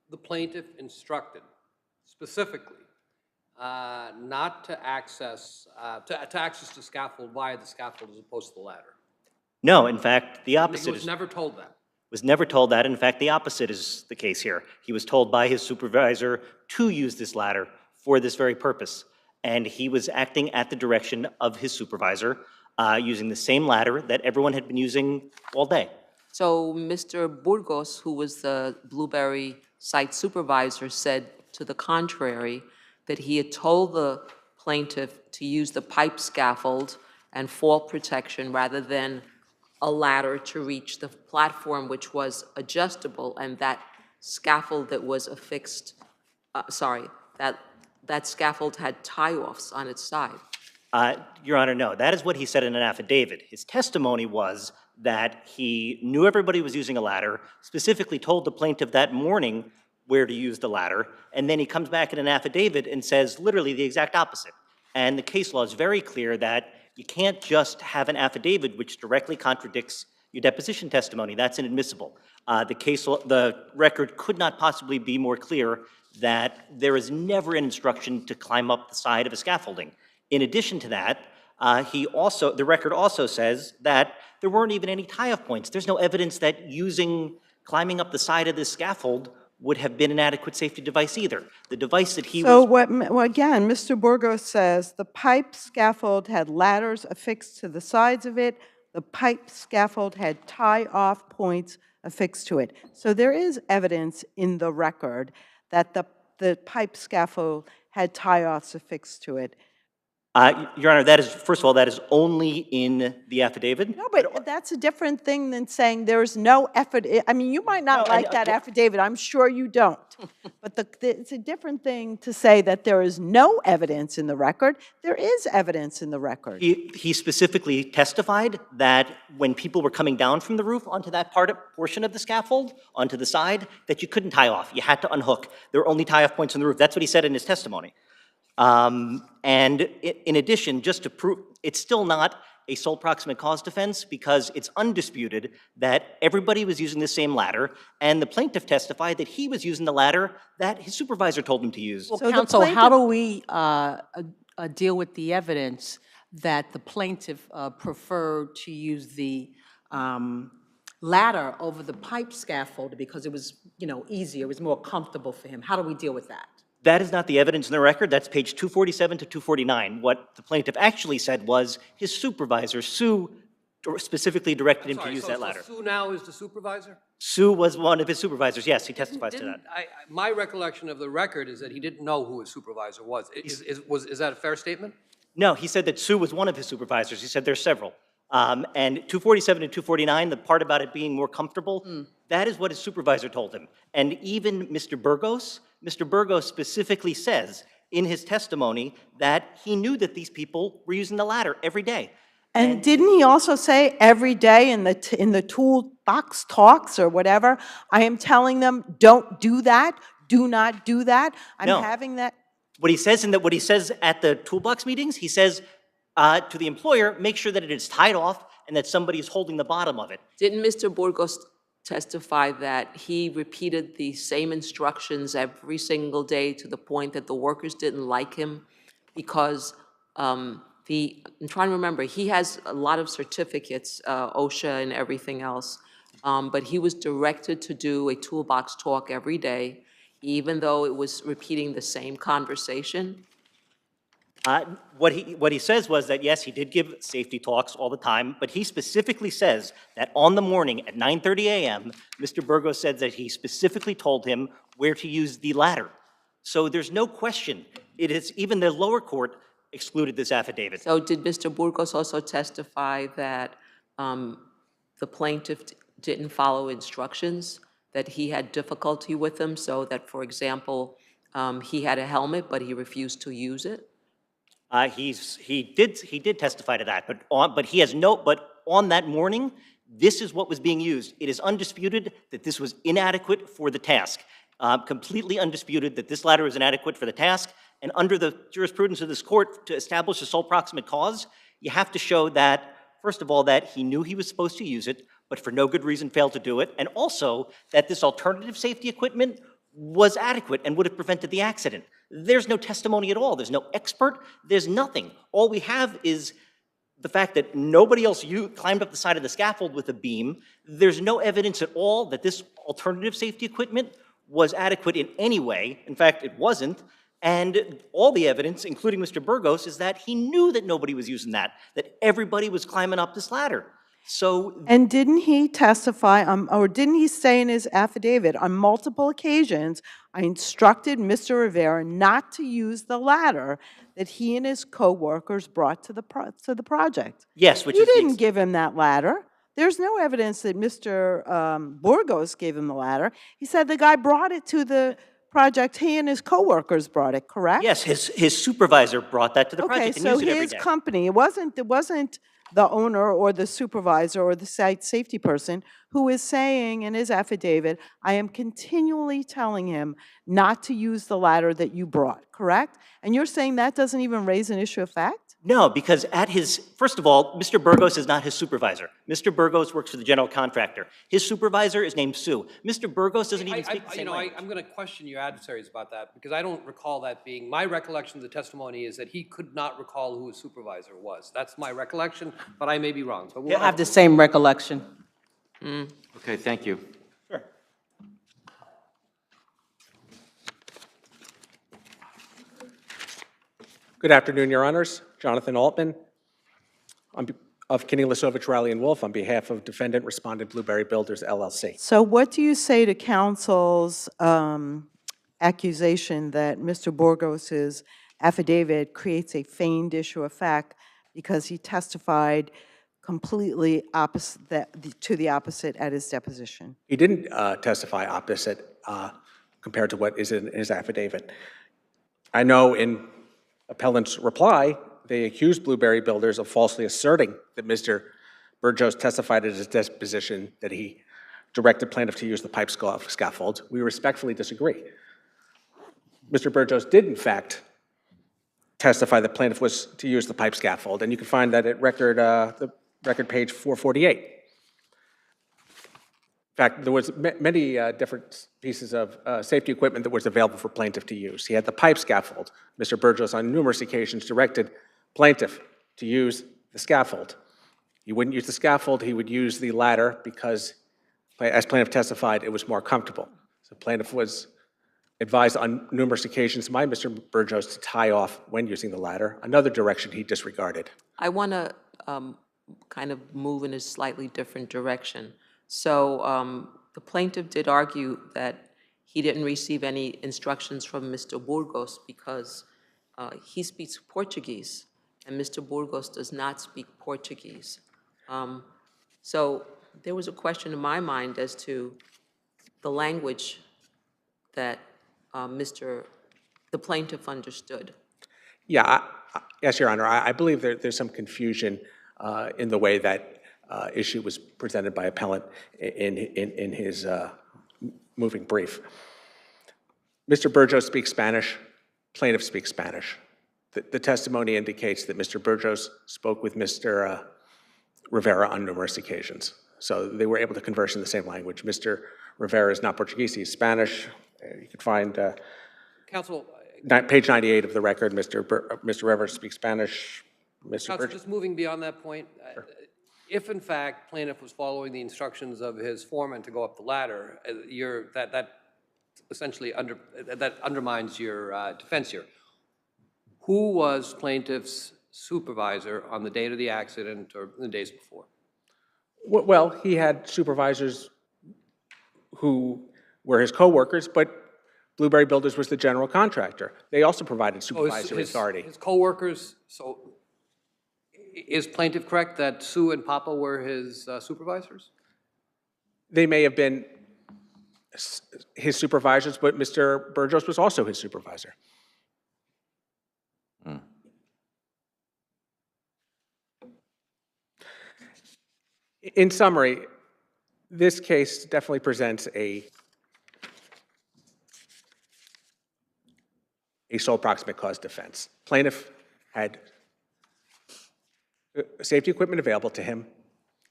the plaintiff instructed specifically not to access the scaffold via the scaffold as opposed to the ladder?
No, in fact, the opposite
He was never told that.
Was never told that. In fact, the opposite is the case here. He was told by his supervisor to use this ladder for this very purpose. And he was acting at the direction of his supervisor, using the same ladder that everyone had been using all day.
So Mr. Burgos, who was the Blueberry site supervisor, said to the contrary, that he had told the plaintiff to use the pipe scaffold and fall protection rather than a ladder to reach the platform, which was adjustable, and that scaffold that was affixed, that scaffold had tie-offs on its side.
Your Honor, no. That is what he said in an affidavit. His testimony was that he knew everybody was using a ladder, specifically told the plaintiff that morning where to use the ladder, and then he comes back in an affidavit and says literally the exact opposite. And the case law is very clear that you can't just have an affidavit which directly contradicts your deposition testimony. That's inadmissible. The record could not possibly be more clear that there is never an instruction to climb up the side of a scaffolding. In addition to that, the record also says that there weren't even any tie-off points. There's no evidence that climbing up the side of this scaffold would have been an adequate safety device either. The device that he
So
was...
again, Mr. Burgos says the pipe scaffold had ladders affixed to the sides of it. The pipe scaffold had tie-off points affixed to it. So there is evidence in the record that the pipe scaffold had tie-offs affixed to it.
Your Honor, that is, first of all, that is only in the affidavit.
No, but that's a different thing than saying there's no effort. I mean, you might not like that affidavit. I'm sure you don't. But it's a different thing to say that there is no evidence in the record. There is evidence in the record.
He specifically testified that when people were coming down from the roof onto that portion of the scaffold, onto the side, that you couldn't tie off. You had to unhook. There were only tie-off points on the roof. That's what he said in his testimony. And in addition, just to prove, it's still not a sole proximate cause defense because it's undisputed that everybody was using the same ladder, and the plaintiff testified that he was using the ladder that his supervisor told him to use.
Well, counsel, how do we deal with the evidence that the plaintiff preferred to use the ladder over the pipe scaffold because it was, easier, it was more comfortable for him? How do we deal with that?
That is not the evidence in the record. That's page 247 to 249. What the plaintiff actually said was his supervisor, Sue, specifically directed him to use that ladder.
So Sue now is the supervisor?
Sue was one of his supervisors. Yes, he testifies to that.
My recollection of the record is that he didn't know who his supervisor was. Is that a fair statement?
No, he said that Sue was one of his supervisors. He said there's several. And 247 and 249, the part about it being more comfortable, that is what his supervisor told him. And even Mr. Burgos specifically says in his testimony that he knew that these people were using the ladder every day.
And didn't he also say every day in the toolbox talks or whatever, I am telling them, don't do that, do not do that. I'm
No.
having that.
What he says at the toolbox meetings, he says to the employer, make sure that it is tied off and that somebody is holding the bottom of it.
Didn't Mr. Burgos testify that he repeated the same instructions every single day to the point that the workers didn't like him because I'm trying to remember, he has a lot of certificates, OSHA and everything else, but he was directed to do a toolbox talk every day, even though it was repeating the same conversation?
What he says was that, yes, he did give safety talks all the time, but he specifically says that on the morning at 9:30 a.m., Mr. Burgos said that he specifically told him where to use the ladder. So there's no question. It is, even the lower court excluded this affidavit.
So did Mr. Burgos also testify that the plaintiff didn't follow instructions, that he had difficulty with them, so that, for example, he had a helmet, but he refused to use it?
He did testify to that, but on that morning, this is what was being used. It is undisputed that this was inadequate for the task. Completely undisputed that this ladder is inadequate for the task. And under the jurisprudence of this court, to establish a sole proximate cause, you have to show that, first of all, that he knew he was supposed to use it, but for no good reason failed to do it, and also that this alternative safety equipment was adequate and would have prevented the accident. There's no testimony at all. There's no expert. There's nothing. All we have is the fact that nobody else climbed up the side of the scaffold with a beam. There's no evidence at all that this alternative safety equipment was adequate in any way. In fact, it wasn't. And all the evidence, including Mr. Burgos, is that he knew that nobody was using that everybody was climbing up this ladder. So,
And didn't he testify, or didn't he say in his affidavit, on multiple occasions, I instructed Mr. Rivera not to use the ladder that he and his coworkers brought to the project?
yes, which
You
is
didn't give him that ladder. There's no evidence that Mr. Burgos gave him the ladder. He said the guy brought it to the project. He and his coworkers brought it, correct?
yes, his supervisor brought that to the project and
Okay, so
used it every
his
day.
company, it wasn't the owner or the supervisor or the site safety person who is saying in his affidavit, I am continually telling him not to use the ladder that you brought, correct? And you're saying that doesn't even raise an issue of fact?
No, because first of all, Mr. Burgos is not his supervisor. Mr. Burgos works for the general contractor. His supervisor is named Sue. Mr. Burgos doesn't even speak the same language.
I'm going to question your adversaries about that, because I don't recall that being, my recollection of the testimony is that he could not recall who his supervisor was. That's my recollection, but I may be wrong. But
I have the same recollection.
Okay, thank you.
Sure.
Good afternoon, Your Honors. Jonathan Altman of Kinney, Lesovich, Riley, and Wolf on behalf of Defendant Respondent Blueberry Builders, LLC.
So what do you say to counsel's accusation that Mr. Burgos's affidavit creates a feigned issue of fact because he testified completely to the opposite at his deposition?
He didn't testify opposite compared to what is in his affidavit. I know in appellant's reply, they accused Blueberry Builders of falsely asserting that Mr. Burgos testified at his deposition that he directed plaintiff to use the pipe scaffold. We respectfully disagree. Mr. Burgos did, in fact, testify that plaintiff was to use the pipe scaffold, and you can find that at record page 448. In fact, there was many different pieces of safety equipment that was available for plaintiff to use. He had the pipe scaffold. Mr. Burgos, on numerous occasions, directed plaintiff to use the scaffold. He wouldn't use the scaffold. He would use the ladder because, as plaintiff testified, it was more comfortable. So plaintiff was advised on numerous occasions by Mr. Burgos to tie off when using the ladder, another direction he disregarded.
I want to kind of move in a slightly different direction. So the plaintiff did argue that he didn't receive any instructions from Mr. Burgos because he speaks Portuguese, and Mr. Burgos does not speak Portuguese. So there was a question in my mind as to the language that the plaintiff understood.
Yeah, yes, Your Honor. I believe there's some confusion in the way that issue was presented by appellant in his moving brief. Mr. Burgos speaks Spanish. Plaintiff speaks Spanish. The testimony indicates that Mr. Burgos spoke with Mr. Rivera on numerous occasions. So they were able to converse in the same language. Mr. Rivera is not Portuguese, he's Spanish. You can find
Counsel,
page 98 of the record, Mr. Rivera speaks Spanish.
Counsel, just moving beyond that point, if in fact plaintiff was following the instructions of his foreman to go up the ladder, that essentially that undermines your defense here. Who was plaintiff's supervisor on the date of the accident or the days before?
Well, he had supervisors who were his co-workers, but Blueberry Builders was the general contractor. They also provided supervisory authority.
His co-workers, so is plaintiff correct that Sue and Papa were his supervisors?
They may have been his supervisors, but Mr. Burgos was also his supervisor. In summary, this case definitely presents a sole proximate cause defense. Plaintiff had safety equipment available to him.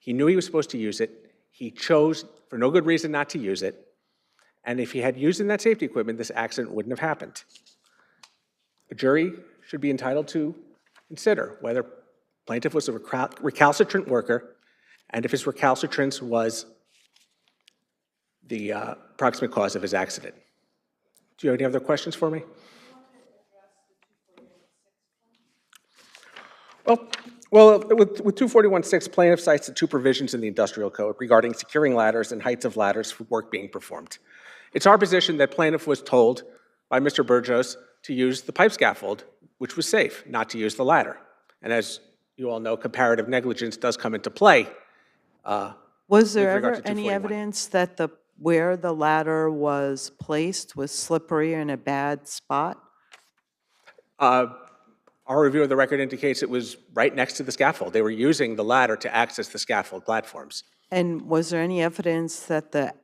He knew he was supposed to use it. He chose, for no good reason, not to use it. And if he had used that safety equipment, this accident wouldn't have happened. A jury should be entitled to consider whether plaintiff was a recalcitrant worker and if his recalcitrance was the proximate cause of his accident. Do you have any other questions for me? Well, with 241.6, plaintiff cites the two provisions in the Industrial Code regarding securing ladders and heights of ladders for work being performed. It's our position that plaintiff was told by Mr. Burgos to use the pipe scaffold, which was safe, not to use the ladder. And as you all know, comparative negligence does come into play.
Was there ever any evidence that where the ladder was placed was slippery in a bad spot?
Our review of the record indicates it was right next to the scaffold. They were using the ladder to access the scaffold platforms.
And was there any evidence that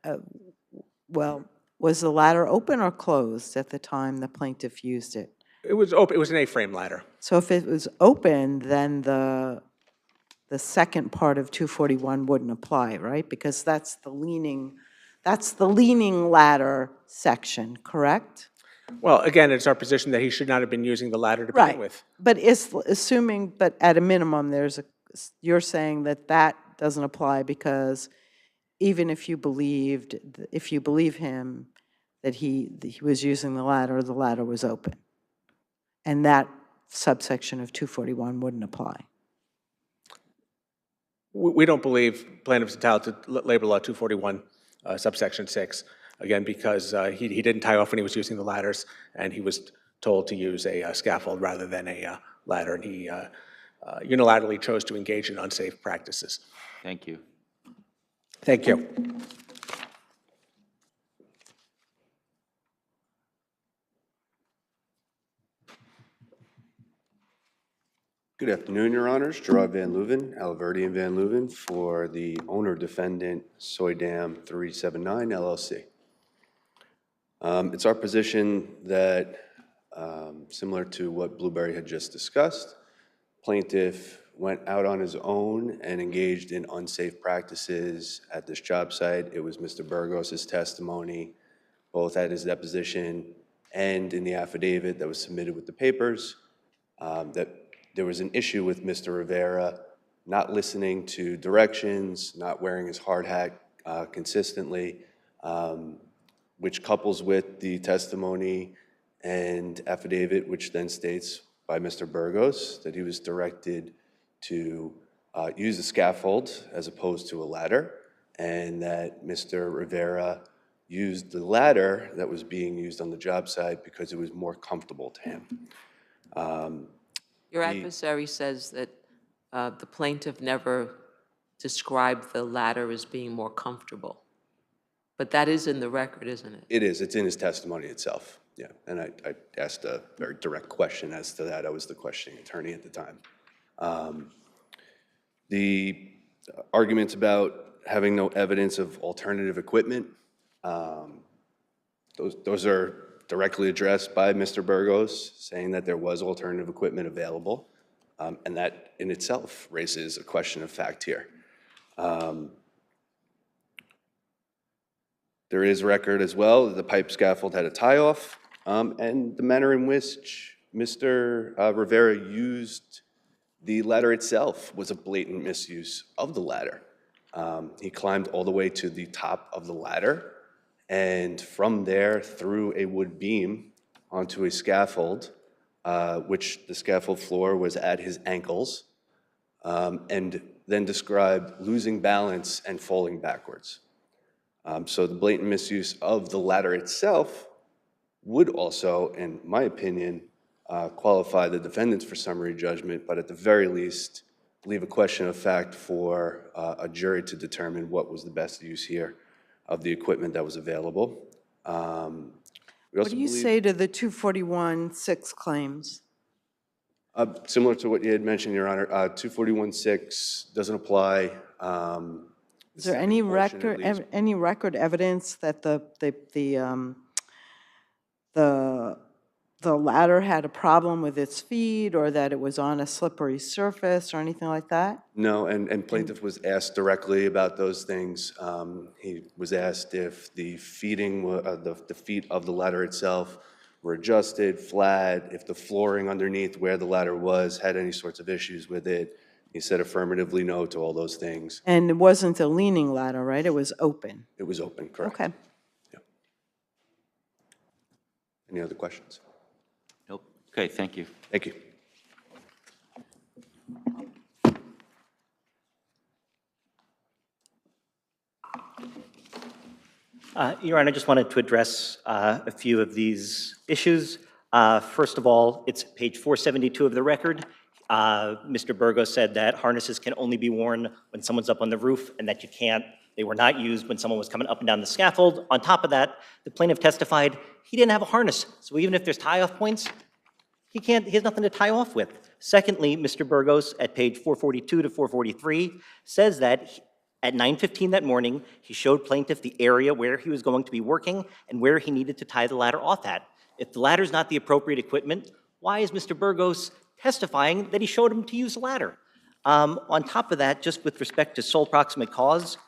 was the ladder open or closed at the time the plaintiff used it?
It was open. It was an A-frame ladder.
So if it was open, then the second part of 241 wouldn't apply, right? Because that's the leaning ladder section, correct?
Well, again, it's our position that he should not have been using the ladder to begin with.
But but at a minimum, you're saying that doesn't apply because even if you believe him that he was using the ladder was open, and that subsection of 241 wouldn't apply.
We don't believe plaintiff's entitled to Labor Law 241, subsection 6. Again, because he didn't tie off when he was using the ladders, and he was told to use a scaffold rather than a ladder, and he unilaterally chose to engage in unsafe practices.
Thank you.
Thank you.
Good afternoon, Your Honors. Gerard Van Leuven, Alaverdi and Van Leuven, for the owner-defendant Soydam 379 LLC. It's our position that, similar to what Blueberry had just discussed, plaintiff went out on his own and engaged in unsafe practices at this job site. It was Mr. Burgos' testimony, both at his deposition and in the affidavit that was submitted with the papers, that there was an issue with Mr. Rivera not listening to directions, not wearing his hard hat consistently, which couples with the testimony and affidavit, which then states by Mr. Burgos that he was directed to use a scaffold as opposed to a ladder, and that Mr. Rivera used the ladder that was being used on the job site because it was more comfortable to him.
Your adversary says that the plaintiff never described the ladder as being more comfortable. But that is in the record, isn't it?
It is. It's in his testimony itself. Yeah. And I asked a very direct question as to that. I was the questioning attorney at the time. The arguments about having no evidence of alternative equipment, those are directly addressed by Mr. Burgos, saying that there was alternative equipment available, and that in itself raises a question of fact here. There is record as well that the pipe scaffold had a tie-off, and the manner in which Mr. Rivera used the ladder itself was a blatant misuse of the ladder. He climbed all the way to the top of the ladder, and from there through a wood beam onto a scaffold, which the scaffold floor was at his ankles, and then described losing balance and falling backwards. So the blatant misuse of the ladder itself would also, in my opinion, qualify the defendants for summary judgment, but at the very least, leave a question of fact for a jury to determine what was the best use here of the equipment that was available.
What do you say to the 241-6 claims?
Similar to what you had mentioned, Your Honor, 241-6 doesn't apply.
Is there any record evidence that the ladder had a problem with its feet, or that it was on a slippery surface, or anything like that?
No, and plaintiff was asked directly about those things. He was asked if the feet of the ladder itself were adjusted, flat, if the flooring underneath where the ladder was had any sorts of issues with it. He said affirmatively no to all those things.
And it wasn't a leaning ladder, right? It was open.
It was open, correct.
Okay.
Yeah. Any other questions?
Nope. Okay, thank you.
Thank you.
Your Honor, I just wanted to address a few of these issues. First of all, it's page 472 of the record. Mr. Burgos said that harnesses can only be worn when someone's up on the roof, and that they were not used when someone was coming up and down the scaffold. On top of that, the plaintiff testified he didn't have a harness, so even if there's tie-off points, he has nothing to tie off with. Secondly, Mr. Burgos at page 442 to 443 says that at 9:15 that morning, he showed plaintiff the area where he was going to be working and where he needed to tie the ladder off at. If the ladder's not the appropriate equipment, why is Mr. Burgos testifying that he showed him to use the ladder? On top of that, just with respect to sole proximate cause,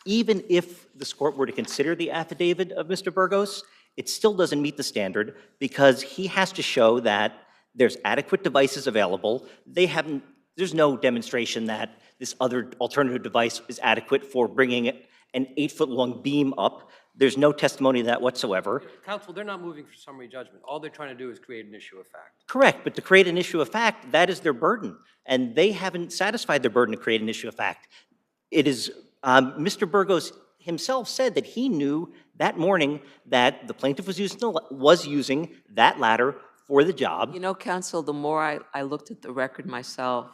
even if this court were to consider the affidavit of Mr. Burgos, it still doesn't meet the standard because he has to show that there's adequate devices available. There's no demonstration that this other alternative device is adequate for bringing an 8-foot-long beam up. There's no testimony of that whatsoever.
Counsel, they're not moving for summary judgment. All they're trying to do is create an issue of fact.
Correct, but to create an issue of fact, that is their burden, and they haven't satisfied their burden to create an issue of fact. It is, Mr. Burgos himself said that he knew that morning that the plaintiff was using that ladder for the job.
You know, counsel, the more I looked at the record myself,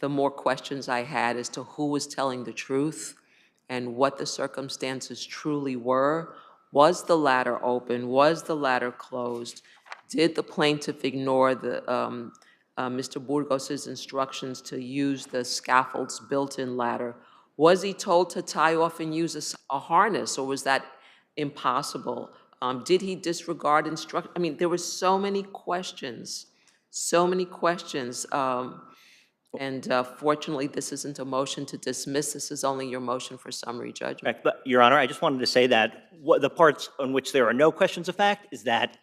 the more questions I had as to who was telling the truth and what the circumstances truly were. Was the ladder open? Was the ladder closed? Did the plaintiff ignore Mr. Burgos's instructions to use the scaffold's built-in ladder? Was he told to tie off and use a harness, or was that impossible? Did he disregard instructions? I mean, there were so many questions, and fortunately, this isn't a motion to dismiss. This is only your motion for summary judgment.
Correct, but Your Honor, I just wanted to say that the parts on which there are no questions of fact is that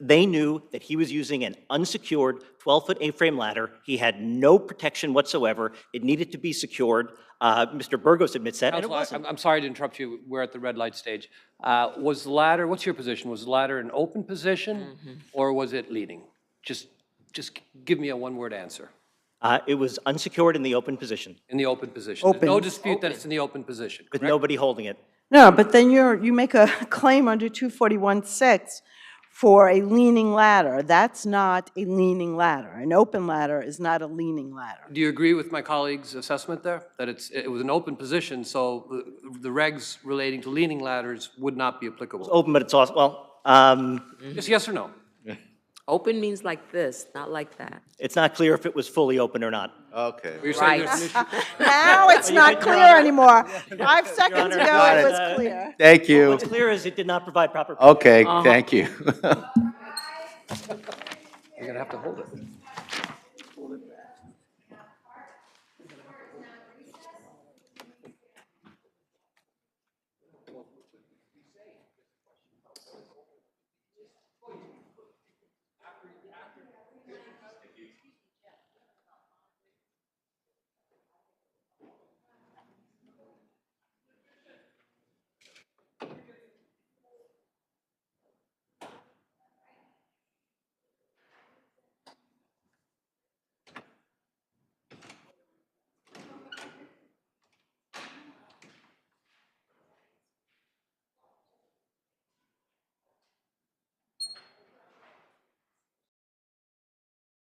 they knew that he was using an unsecured 12-foot A-frame ladder. He had no protection whatsoever. It needed to be secured. Mr. Burgos admits that, and it
Counsel,
wasn't.
I'm sorry to interrupt you. We're at the red light stage. Was the ladder, what's your position? Was the ladder an open position, or was it leading? Just give me a one-word answer.
It was unsecured in the open position,
In the open position. There's no
Open.
dispute that it's in the open position,
with
correct?
nobody holding it.
No, but then you make a claim under 241-6 for a leaning ladder. That's not a leaning ladder. An open ladder is not a leaning ladder.
Do you agree with my colleague's assessment there? That it was an open position, so the regs relating to leaning ladders would not be applicable?
Open, but it's also, well,
Just yes or no?
Open means like this, not like that.
it's not clear if it was fully open or not.
Okay.
You're saying
Right.
there's an issue?
Now it's not clear anymore. 5 seconds ago,
Got
it
it.
was clear.
Thank you.
What's clear is it did not provide proper.
Okay, thank you.
You're gonna have to hold it.